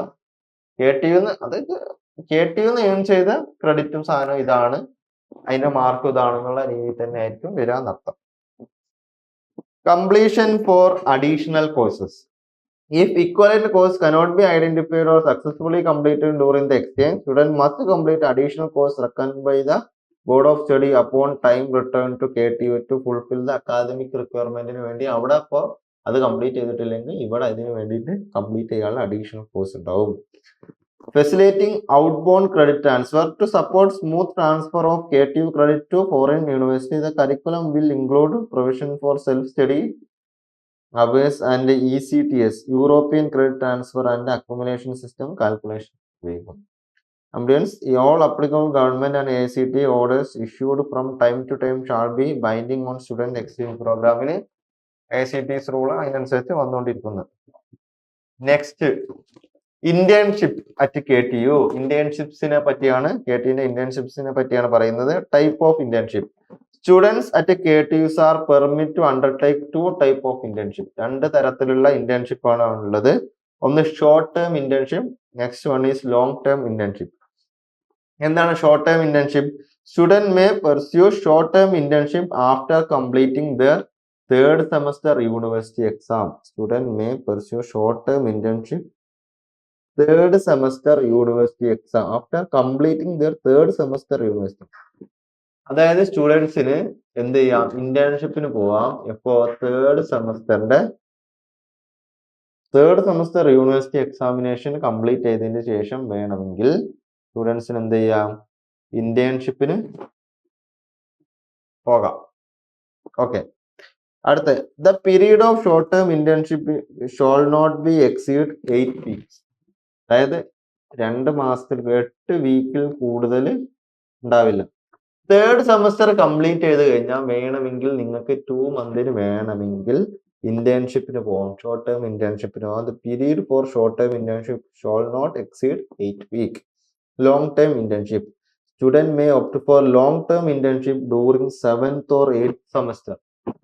KTUന്ന് അതായത് KTUന്ന് ഏൺ ചെയ്ത ക്രെഡിറ്റും സാധനവും ഇതാണ്, അതിന്റെ മാർക്ക് ഇതാണെന്നുള്ള രീതിയിൽ തന്നെ ആയിരിക്കും വരാന്നർത്ഥം. Completion for additional courses. If equivalent course cannot be identified or successfully completed during the exchange, student must complete additional course recommended by the Board of Study upon time return to KTU to fulfill the academic requirementന് വേണ്ടി. അവിടെ അപ്പോൾ അത് complete ചെയ്തിട്ടില്ലെങ്കിൽ ഇവിടെ അതിന് വേണ്ടിയിട്ട് complete ചെയ്യാനുള്ള additional course ഉണ്ടാവും. Facilitating outbound credit transfer. To support smooth transfer of KTU credit to foreign university, the curriculum will include provision for self-study hours and ECTS, European Credit Transfer and Accumulation System calculation. Ambience, all applicable government and ACT orders issued from time to time shall be binding on student exchange program. ACT's rule അതിനനുസരിച്ച് വന്നുകൊണ്ടിരിക്കുന്നത്. Next internship at KTU. ഇന്റേൺഷിപ്സിനെ പറ്റിയാണ്, KTUവിന്റെ ഇന്റേൺഷിപ്സിനെ പറ്റിയാണ് പറയുന്നത്. Type of internship. Students at KTUs are permit to undertake 2 type of internship. 2 തരത്തിലുള്ള internship ആണ് ഉള്ളത്. ഒന്ന് short term internship, next one is long term internship. എന്താണ് short term internship? Student may pursue short term internship after completing their third semester university exam. Student may pursue short term internship third semester university exam after completing their third semester university. അതായത് സ്റ്റുഡൻസിന് എന്ത് ചെയ്യാം, ഇന്റേൺഷിപ്പിന് പോവാം എപ്പോ, third semester university examination complete ചെയ്തതിന് ശേഷം വേണമെങ്കിൽ സ്റ്റുഡൻസിന് എന്ത് ചെയ്യാം, ഇന്റേൺഷിപ്പിന് പോകാം. ഓക്കെ. അടുത്ത, the period of short term internship shall not be exceed 8 weeks. അതായത് 2 മാസത്തിൽ 8 വീക്കിൽ കൂടുതൽ ഉണ്ടാവില്ല. തേർഡ് സെമസ്റ്റർ കംപ്ലീറ്റ് ചെയ്ത് കഴിഞ്ഞാൽ വേണമെങ്കിൽ നിങ്ങൾക്ക് 2 months വേണമെങ്കിൽ ഇന്റേൺഷിപ്പിന് പോകാം, ഷോർട്ട് ടേം ഇന്റേൺഷിപ്പിന് പോകാം. The period for short term internship shall not exceed 8 weeks. Long term internship. Student may opt for long term internship during 7th or 8th semester.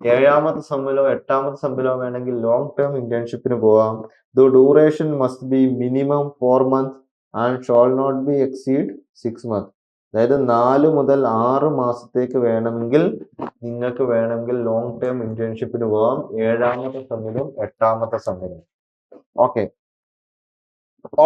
7ാമത്തെ സെമ്മിലോ 8ാമത്തെ സെമ്മിലോ വേണമെങ്കിൽ ലോങ് ടേം ഇന്റേൺഷിപ്പിന് പോവാം. The duration must be minimum 4 months and shall not be exceed 6 months. അതായത് 4 മുതൽ 6 മാസത്തേക്ക് വേണമെങ്കിൽ നിങ്ങൾക്ക് വേണമെങ്കിൽ ലോങ് ടേം ഇന്റേൺഷിപ്പിന് പോവാം, 7ാമത്തെ സെമ്മിലും 8ാമത്തെ സെമ്മിലും. Okay.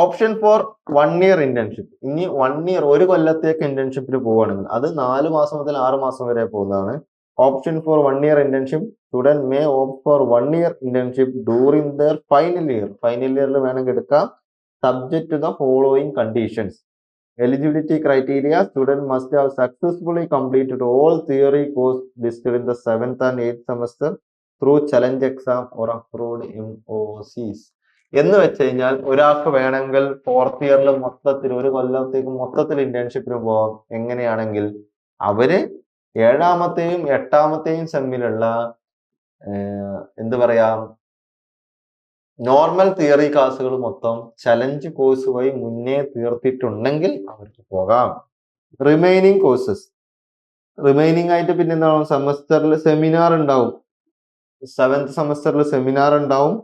Option for 1 year internship. ഇനി 1 year 1 കൊല്ലത്തേക്ക് ഇന്റേൺഷിപ്പിന് പോവുകയാണെങ്കിൽ അത് 4 മാസം മുതൽ 6 മാസം വരെ പോകുന്നതാണ്. Option for 1 year internship. Student may opt for 1 year internship during their final year. Final year വേണമെങ്കിൽ എടുക്കാം, subject to the following conditions. Eligibility criteria. Student must have successfully completed all theory course listed in the 7th and 8th semester through challenge exam or approved MOCs. എന്ന് വെച്ച് കഴിഞ്ഞാൽ ഒരാൾക്ക് വേണമെങ്കിൽ 4th year മൊത്തത്തിൽ 1 കൊല്ലത്തേക്ക് മൊത്തത്തിൽ ഇന്റേൺഷിപ്പിന് പോകാം. എങ്ങനെയാണെങ്കിൽ അവര് ഏഴാമത്തെയും എട്ടാമത്തെയും സെമ്മിലുള്ള എന്ത് പറയാ നോർമൽ തിയറി ക്ലാസ്സുകൾ മൊത്തം ചലഞ്ച് കോഴ്സ് വഴി മുന്നേ തീർത്തിട്ടുണ്ടെങ്കിൽ അവർക്ക് പോകാം. റിമൈനിങ് കോഴ്സസ് റിമൈനിങ് ആയിട്ട് പിന്നെ എന്താണ്, സെമസ്റ്ററിൽ സെമിനാർ ഉണ്ടാവും. 7th സെമസ്റ്ററിൽ സെമിനാർ ഉണ്ടാവും.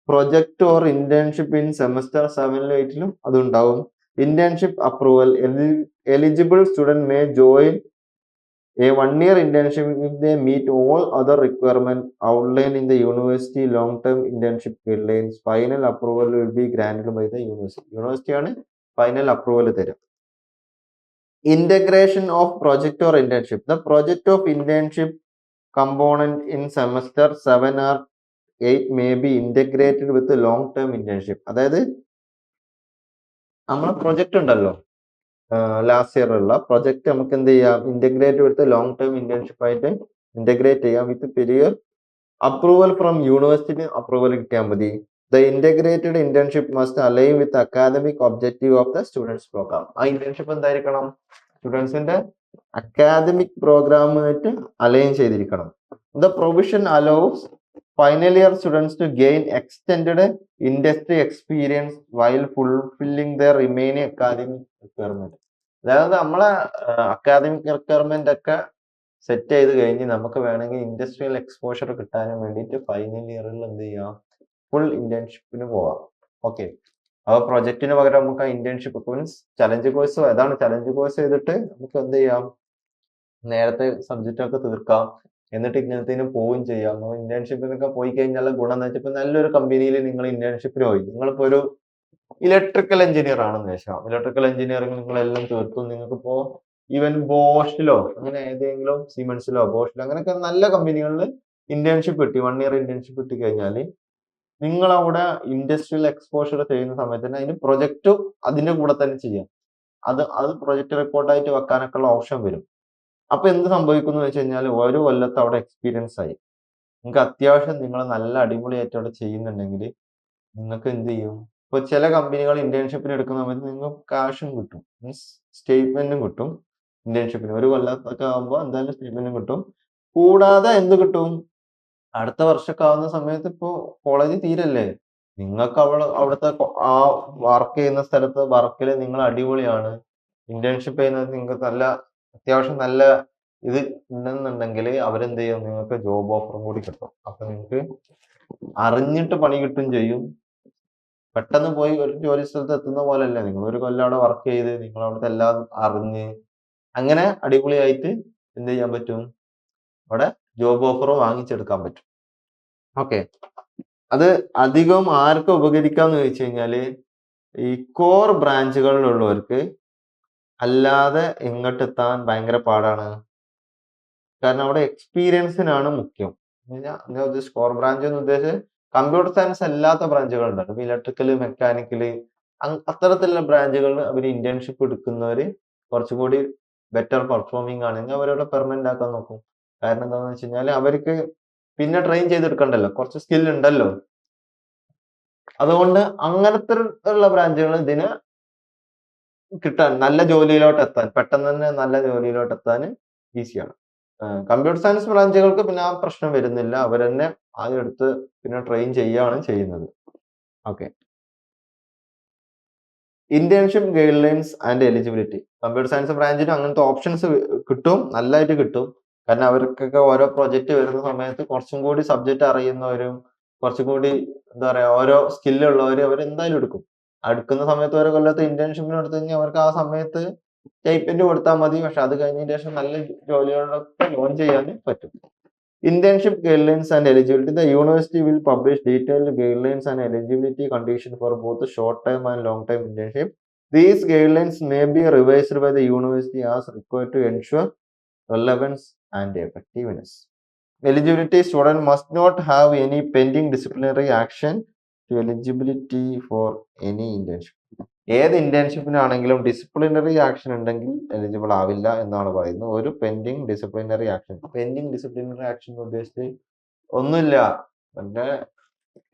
Project or internship in semester 7ലും 8ലും അതുണ്ടാവും. Internship approval, eligible student may join a 1-year internship if they meet all other requirements outlined in the university long-term internship guidelines. Final approval will be granted by the university. University ആണ് final approval തരും. Integration of project or internship. The project of internship component in semester 7 or 8 may be integrated with the long-term internship. അതായത് നമ്മളെ project ഉണ്ടല്ലോ, last year ഉള്ള project നമുക്ക് എന്ത് ചെയ്യാം, integrate with long term internship ആയിട്ട് integrate ചെയ്യാം. With period approval from university approval കിട്ടിയാൽ മതി. The integrated internship must align with academic objective of the students program. ആ ഇന്റേൺഷിപ്പ് എന്തായിരിക്കണം, സ്റ്റുഡൻസിന്റെ അക്കാദമിക് പ്രോഗ്രാമായിട്ട് അലൈൻ ചെയ്തിരിക്കണം. The provision allows final year students to gain extended industry experience while fulfilling the remaining academic requirement. അതായത് നമ്മളെ academic requirement ഒക്കെ set ചെയ്ത് കഴിഞ്ഞ് നമുക്ക് വേണമെങ്കിൽ ഇൻഡസ്ട്രിയൽ എക്സ്പോഷർ കിട്ടാനും വേണ്ടിയിട്ട് ഫൈനൽ ഇയറിൽ എന്ത് ചെയ്യാം, ഫുൾ ഇന്റേൺഷിപ്പിന് പോവാം. ഓക്കെ, അപ്പോൾ പ്രൊജക്റ്റിന് പകരം നമുക്ക് ആ ഇന്റേൺഷിപ്പ് മീൻസ് ചലഞ്ച് കോഴ്സ്, അതാണ് ചലഞ്ച് കോഴ്സ് ചെയ്തിട്ട് നമുക്ക് എന്ത് ചെയ്യാം, നേരത്തെ സബ്ജക്റ്റ് ഒക്കെ തീർക്കാം, എന്നിട്ട് ഇങ്ങനത്തേന് പോവുകയും ചെയ്യാം. ഇന്റേൺഷിപ്പിനൊക്കെ പോയി കഴിഞ്ഞാൽ ഗുണം എന്ന് വെച്ചാൽ നല്ലൊരു കമ്പനിയിൽ നിങ്ങൾ ഇന്റേൺഷിപ്പിന് പോയി, നിങ്ങളിപ്പോ ഒരു ഇലക്ട്രിക്കൽ എഞ്ചിനീയർ ആണെന്ന് വെച്ചാൽ ഇലക്ട്രിക്കൽ എഞ്ചിനീയറിംഗ് നിങ്ങളെല്ലാം തീർത്തും നിങ്ങൾക്കിപ്പോ ഈവൻ ബോഷിലോ അങ്ങനെ ഏതെങ്കിലും സിമെൻസിലോ ബോഷിലോ അങ്ങനെയൊക്കെ നല്ല കമ്പനികളിൽ ഇന്റേൺഷിപ്പ് കിട്ടി, 1 ഇയർ ഇന്റേൺഷിപ്പ് കിട്ടി കഴിഞ്ഞാൽ നിങ്ങൾ അവിടെ ഇൻഡസ്ട്രിയൽ എക്സ്പോഷർ ചെയ്യുന്ന സമയത്ത് തന്നെ അതിന് പ്രൊജക്റ്റും അതിന്റെ കൂടെ തന്നെ ചെയ്യാം. അത് പ്രൊജക്ട് റിപ്പോർട്ടായിട്ട് വെക്കാനൊക്കെ ഉള്ള ഓപ്ഷൻ വരും. അപ്പൊ എന്ത് സംഭവിക്കുന്നു വെച്ച് കഴിഞ്ഞാൽ ഓരോ കൊല്ലത്ത് അവിടെ എക്സ്പീരിയൻസ് ആയി, നിങ്ങൾക്ക് അത്യാവശ്യം നിങ്ങൾ നല്ല അടിപൊളിയായിട്ട് അവിടെ ചെയ്യുന്നുണ്ടെങ്കിൽ നിങ്ങൾക്ക് എന്ത് ചെയ്യും, ഇപ്പൊ ചില കമ്പനികൾ ഇന്റേൺഷിപ്പിന് എടുക്കുന്ന സമയത്ത് നിങ്ങൾക്ക് കാശും കിട്ടും, മീൻസ് സ്റ്റേറ്റ്മെന്റും കിട്ടും. ഇന്റേൺഷിപ്പിന് ഒരു കൊല്ലത്തൊക്കെ ആകുമ്പോൾ എന്തായാലും സ്റ്റേറ്റ്മെന്റും കിട്ടും. കൂടാതെ എന്ത് കിട്ടും, അടുത്ത വർഷമൊക്കെ ആവുന്ന സമയത്ത് ഇപ്പോ കോളേജ് തീരല്ലേ, നിങ്ങൾക്ക് അവിടുത്തെ ആ വർക്ക് ചെയ്യുന്ന സ്ഥലത്ത് വർക്കിൽ നിങ്ങൾ അടിപൊളിയാണ്, ഇന്റേൺഷിപ്പ് ചെയ്യുന്നത് നിങ്ങൾക്ക് നല്ല അത്യാവശ്യം നല്ല ഇത് ഉണ്ടെന്നുണ്ടെങ്കിൽ അവരെന്ത് ചെയ്യും, നിങ്ങൾക്ക് ജോബ് ഓഫറും കൂടി കിട്ടും. അപ്പൊ നിങ്ങൾക്ക് അറിഞ്ഞിട്ട് പണി കിട്ടും ചെയ്യും. പെട്ടെന്ന് പോയി ഒരു ജോലി സ്ഥലത്ത് എത്തുന്ന പോലെയല്ല, നിങ്ങൾ ഒരു കൊല്ലം അവിടെ വർക്ക് ചെയ്ത് നിങ്ങൾ അവിടുത്തെ എല്ലാം അറിഞ്ഞ് അങ്ങനെ അടിപൊളിയായിട്ട് എന്ത് ചെയ്യാൻ പറ്റും, അവിടെ ജോബ് ഓഫർ വാങ്ങിച്ചെടുക്കാൻ പറ്റും. ഓക്കെ, അത് അധികം ആർക്കും ഉപകരിക്കാന്ന് ചോദിച്ചു കഴിഞ്ഞാല് ഈ കോർ ബ്രാഞ്ചുകളിലുള്ളവർക്ക്, അല്ലാതെ ഇങ്ങോട്ട് എത്താൻ ഭയങ്കര പാടാണ്. കാരണം അവിടെ എക്സ്പീരിയൻസിനാണ് മുഖ്യം. കോർ ബ്രാഞ്ച് എന്ന് ഉദ്ദേശിച്ച് കമ്പ്യൂട്ടർ സയൻസ് അല്ലാത്ത ബ്രാഞ്ചുകൾ ഉണ്ട്, ഇലക്ട്രിക്കല്, മെക്കാനിക്കല്, അത്തരത്തിലുള്ള ബ്രാഞ്ചുകളിൽ അവർ ഇന്റേൺഷിപ്പ് എടുക്കുന്നവര് കുറച്ചും കൂടി ബെറ്റർ പെർഫോമിംഗ് ആണെങ്കിൽ അവരവിടെ പെർമനന്റ് ആക്കാൻ നോക്കും. കാരണം എന്താണെന്ന് വെച്ച് കഴിഞ്ഞാൽ അവർക്ക് പിന്നെ ട്രെയിൻ ചെയ്തെടുക്കണ്ടല്ലോ, കുറച്ച് സ്കിൽ ഉണ്ടല്ലോ. അതുകൊണ്ട് അങ്ങനത്തെ ഉള്ള ബ്രാഞ്ചുകൾ ഇതിന് കിട്ടാൻ, നല്ല ജോലിയിലോട്ട് എത്താൻ, പെട്ടെന്ന് തന്നെ നല്ല ജോലിയിലോട്ട് എത്താൻ ഈസിയാണ്. കമ്പ്യൂട്ടർ സയൻസ് ബ്രാഞ്ചുകൾക്ക് പിന്നെ ആ പ്രശ്നം വരുന്നില്ല, അവർ തന്നെ ആദ്യം എടുത്ത് പിന്നെ ട്രെയിൻ ചെയ്യുകയാണ് ചെയ്യുന്നത്. Okay, internship guidelines and eligibility. Computer science ബ്രാഞ്ചിനും അങ്ങനത്തെ ഓപ്ഷൻസ് കിട്ടും, നല്ലതായിട്ട് കിട്ടും. കാരണം അവർക്കൊക്കെ ഓരോ പ്രൊജക്ട് വരുന്ന സമയത്ത് കുറച്ചും കൂടി സബ്ജക്റ്റ് അറിയുന്നവരും കുറച്ചും കൂടി എന്താ പറയാ ഓരോ സ്കില്ലുള്ളവരും അവർ എന്തായാലും എടുക്കും. എടുക്കുന്ന സമയത്ത് ഓരോ കൊല്ലത്ത് ഇന്റേൺഷിപ്പിന് എടുത്തു കഴിഞ്ഞാൽ അവർക്ക് ആ സമയത്ത് സ്റ്റൈപ്പൻഡ് കൊടുത്താൽ മതി. പക്ഷെ അത് കഴിഞ്ഞതിന് ശേഷം നല്ല ജോലികളൊക്കെ ലോൺ ചെയ്യാൻ പറ്റും. Internship guidelines and eligibility. The university will publish detailed guidelines and eligibility conditions for both short-term and long-term internship. These guidelines may be revised by the university as required to ensure relevance and effectiveness. Eligibility: student must not have any pending disciplinary action to eligibility for any internship. ഏത് ഇന്റേൺഷിപ്പിനാണെങ്കിലും disciplinary action ഉണ്ടെങ്കിൽ eligible ആവില്ല എന്നാണ് പറയുന്നത്. ഒരു pending disciplinary action എന്ന് ഉദ്ദേശിച്ച് ഒന്നുമില്ല, പിന്നെ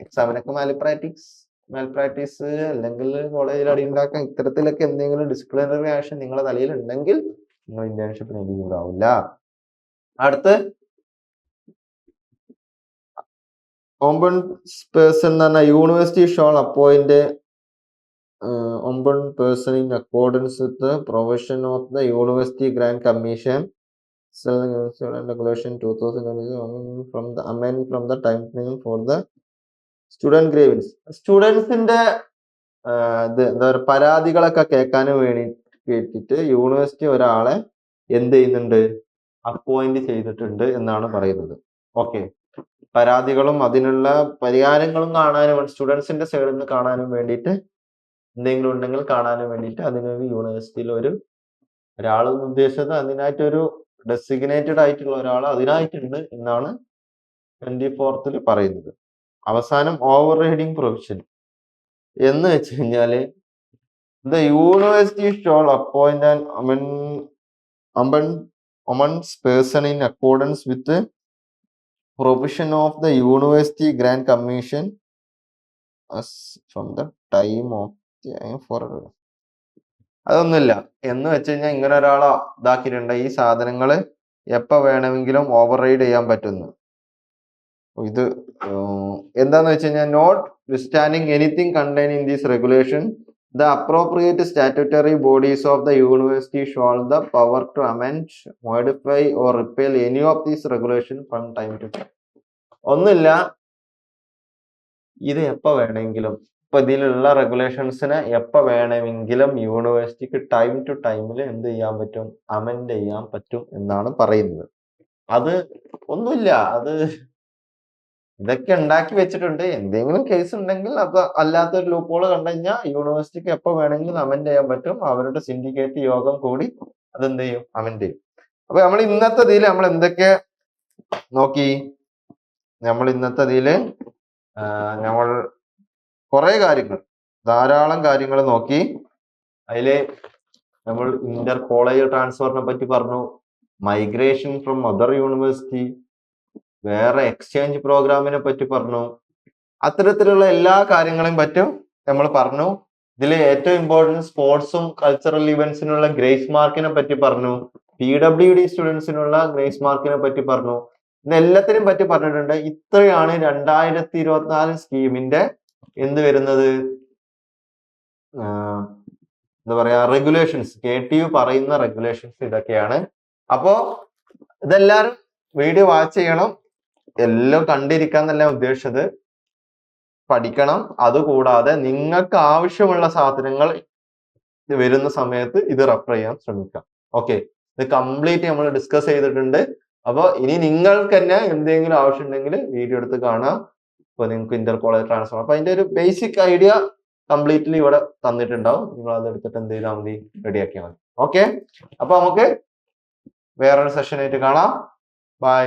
എക്സാമിനൊക്കെ മാൽപ്രാക്ടീസ് അല്ലെങ്കിൽ കോളേജിൽ അടിയുണ്ടാക്കാൻ ഇത്തരത്തിലൊക്കെ എന്തെങ്കിലും ഡിസിപ്ലിനറി ആക്ഷൻ നിങ്ങളുടെ തലയിൽ ഉണ്ടെങ്കിൽ നിങ്ങൾ ഇന്റേൺഷിപ്പിന് എലിജിബിൾ ആവില്ല. അടുത്ത് ഓംബുഡ്സ്പേഴ്സൺ എന്ന് പറഞ്ഞാൽ university shawl appoint ombudsperson in accordance with the provision of the University Grant Commission and Regulation 2000 from the time frame for the student grievance. സ്റ്റുഡൻസിന്റെ എന്താ പറയുക പരാതികളൊക്കെ കേൾക്കാൻ കേട്ടിട്ട് യൂണിവേഴ്സിറ്റി ഒരാളെ എന്ത് ചെയ്യുന്നുണ്ട്, അപ്പോയിന്റ് ചെയ്തിട്ടുണ്ട് എന്നാണ് പറയുന്നത്. ഓക്കെ, പരാതികളും അതിനുള്ള പരിഹാരങ്ങളും കാണാനും സ്റ്റുഡൻസിന്റെ സൈഡിൽ നിന്ന് കാണാനും വേണ്ടിയിട്ട് എന്തെങ്കിലും ഉണ്ടെങ്കിൽ കാണാനും വേണ്ടിയിട്ട് അതിനൊരു യൂണിവേഴ്സിറ്റിയിൽ ഒരാളെന്ന് ഉദ്ദേശിച്ചത് അതിനായിട്ടൊരു ഡെസിഗ്നേറ്റഡ് ആയിട്ടുള്ള ഒരാൾ അതിനായിട്ടുണ്ട് എന്നാണ് 24th പറയുന്നത്. അവസാനം ഓവർ റൈഡിങ് പ്രൊവിഷൻ എന്ന് വെച്ച് കഴിഞ്ഞാല് the university shawl appoint ombudsperson in accordance with the provision of the University Grant Commission as from the time of അതൊന്നുമില്ല എന്ന് വെച്ച് കഴിഞ്ഞാൽ ഇങ്ങനെ ഒരാളെ ഇതാക്കിയിട്ടുണ്ട്, ഈ സാധനങ്ങള് എപ്പോ വേണമെങ്കിലും ഓവർ റൈഡ് ചെയ്യാൻ പറ്റുന്നു. ഇത് എന്താന്ന് വെച്ച് കഴിഞ്ഞാൽ notwithstanding anything contain in this regulation the appropriate statutory bodies of the university shall have the power to amend, modify or repeal any of these regulations from time to time. ഒന്നുമില്ല, ഇത് എപ്പോ വേണമെങ്കിലും ഇപ്പൊ ഇതിലുള്ള റെഗുലേഷൻസിനെ എപ്പോ വേണമെങ്കിലും യൂണിവേഴ്സിറ്റിക്ക് time to ടൈമിൽ എന്ത് ചെയ്യാൻ പറ്റും, അമെൻഡ് ചെയ്യാൻ പറ്റും എന്നാണ് പറയുന്നത്. അത് ഒന്നുമില്ല, അത് ഇതൊക്കെ ഉണ്ടാക്കി വെച്ചിട്ടുണ്ട്. എന്തെങ്കിലും കേസ് ഉണ്ടെങ്കിൽ അത് അല്ലാത്തൊരു ലൂപ്പോൾ കണ്ടു കഴിഞ്ഞാൽ യൂണിവേഴ്സിറ്റിക്ക് എപ്പോ വേണമെങ്കിലും അമെൻഡ് ചെയ്യാൻ പറ്റും. അവരുടെ സിൻഡിക്കേറ്റ് യോഗം കൂടി അതെന്ത് ചെയ്യും, അമെൻഡ് ചെയ്യും. അപ്പൊ നമ്മൾ ഇന്നത്തെ ഇതിൽ നമ്മൾ എന്തൊക്കെ നോക്കി, നമ്മൾ ഇന്നത്തെ ഇതിൽ നമ്മൾ കുറെ കാര്യങ്ങൾ, ധാരാളം കാര്യങ്ങൾ നോക്കി. അതില് നമ്മൾ ഇന്റർ കോളേജ് ട്രാൻസ്ഫറിനെ പറ്റി പറഞ്ഞു, മൈഗ്രേഷൻ ഫ്രം അതർ യൂണിവേഴ്സിറ്റി, വേറെ എക്സ്ചേഞ്ച് പ്രോഗ്രാമിനെ പറ്റി പറഞ്ഞു. അത്തരത്തിലുള്ള എല്ലാ കാര്യങ്ങളെയും പറ്റും നമ്മൾ പറഞ്ഞു. ഇതിൽ ഏറ്റവും ഇമ്പോർട്ടൻറ്റ് സ്പോർട്സും കൾച്ചറൽ ഇവന്റ്സിനുള്ള ഗ്രേസ് മാർക്കിനെ പറ്റി പറഞ്ഞു, PWD സ്റ്റുഡൻസിനുള്ള ഗ്രേസ് മാർക്കിനെ പറ്റി പറഞ്ഞു. ഇതെല്ലാത്തിനും പറ്റി പറഞ്ഞിട്ടുണ്ട്. ഇത്രയാണ് 2024 സ്കീമിന്റെ എന്ത് വരുന്നത്, എന്താ പറയാ, റെഗുലേഷൻസ്. KTU പറയുന്ന റെഗുലേഷൻസ് ഇതൊക്കെയാണ്. അപ്പോ ഇതെല്ലാരും വീഡിയോ വാച്ച് ചെയ്യണം, എല്ലാം കണ്ടിരിക്കാന്നല്ല ഉദ്ദേശിച്ചത്, പഠിക്കണം. അതുകൂടാതെ നിങ്ങൾക്ക് ആവശ്യമുള്ള സാധനങ്ങൾ വരുന്ന സമയത്ത് ഇത് റെഫർ ചെയ്യാൻ ശ്രമിക്കാം. ഓക്കെ, ഇത് കംപ്ലീറ്റ് നമ്മൾ ഡിസ്കസ് ചെയ്തിട്ടുണ്ട്. അപ്പോൾ ഇനി നിങ്ങൾക്ക് തന്നെ എന്തെങ്കിലും ആവശ്യം ഉണ്ടെങ്കിൽ വീഡിയോ എടുത്ത് കാണാം. ഇപ്പൊ നിങ്ങൾക്ക് ഇന്റർ കോളേജ് ട്രാൻസ്ഫർ, അപ്പൊ അതിന്റെ ഒരു ബേസിക് ഐഡിയ കംപ്ലീറ്റ്ലി ഇവിടെ തന്നിട്ടുണ്ടാവും. നിങ്ങൾ അത് എടുത്തിട്ട് എന്ത് ചെയ്താൽ മതി, റെഡിയാക്കിയാൽ മതി. ഓക്കെ, അപ്പൊ നമുക്ക് വേറൊരു സെഷൻ ആയിട്ട് കാണാം. ബൈ.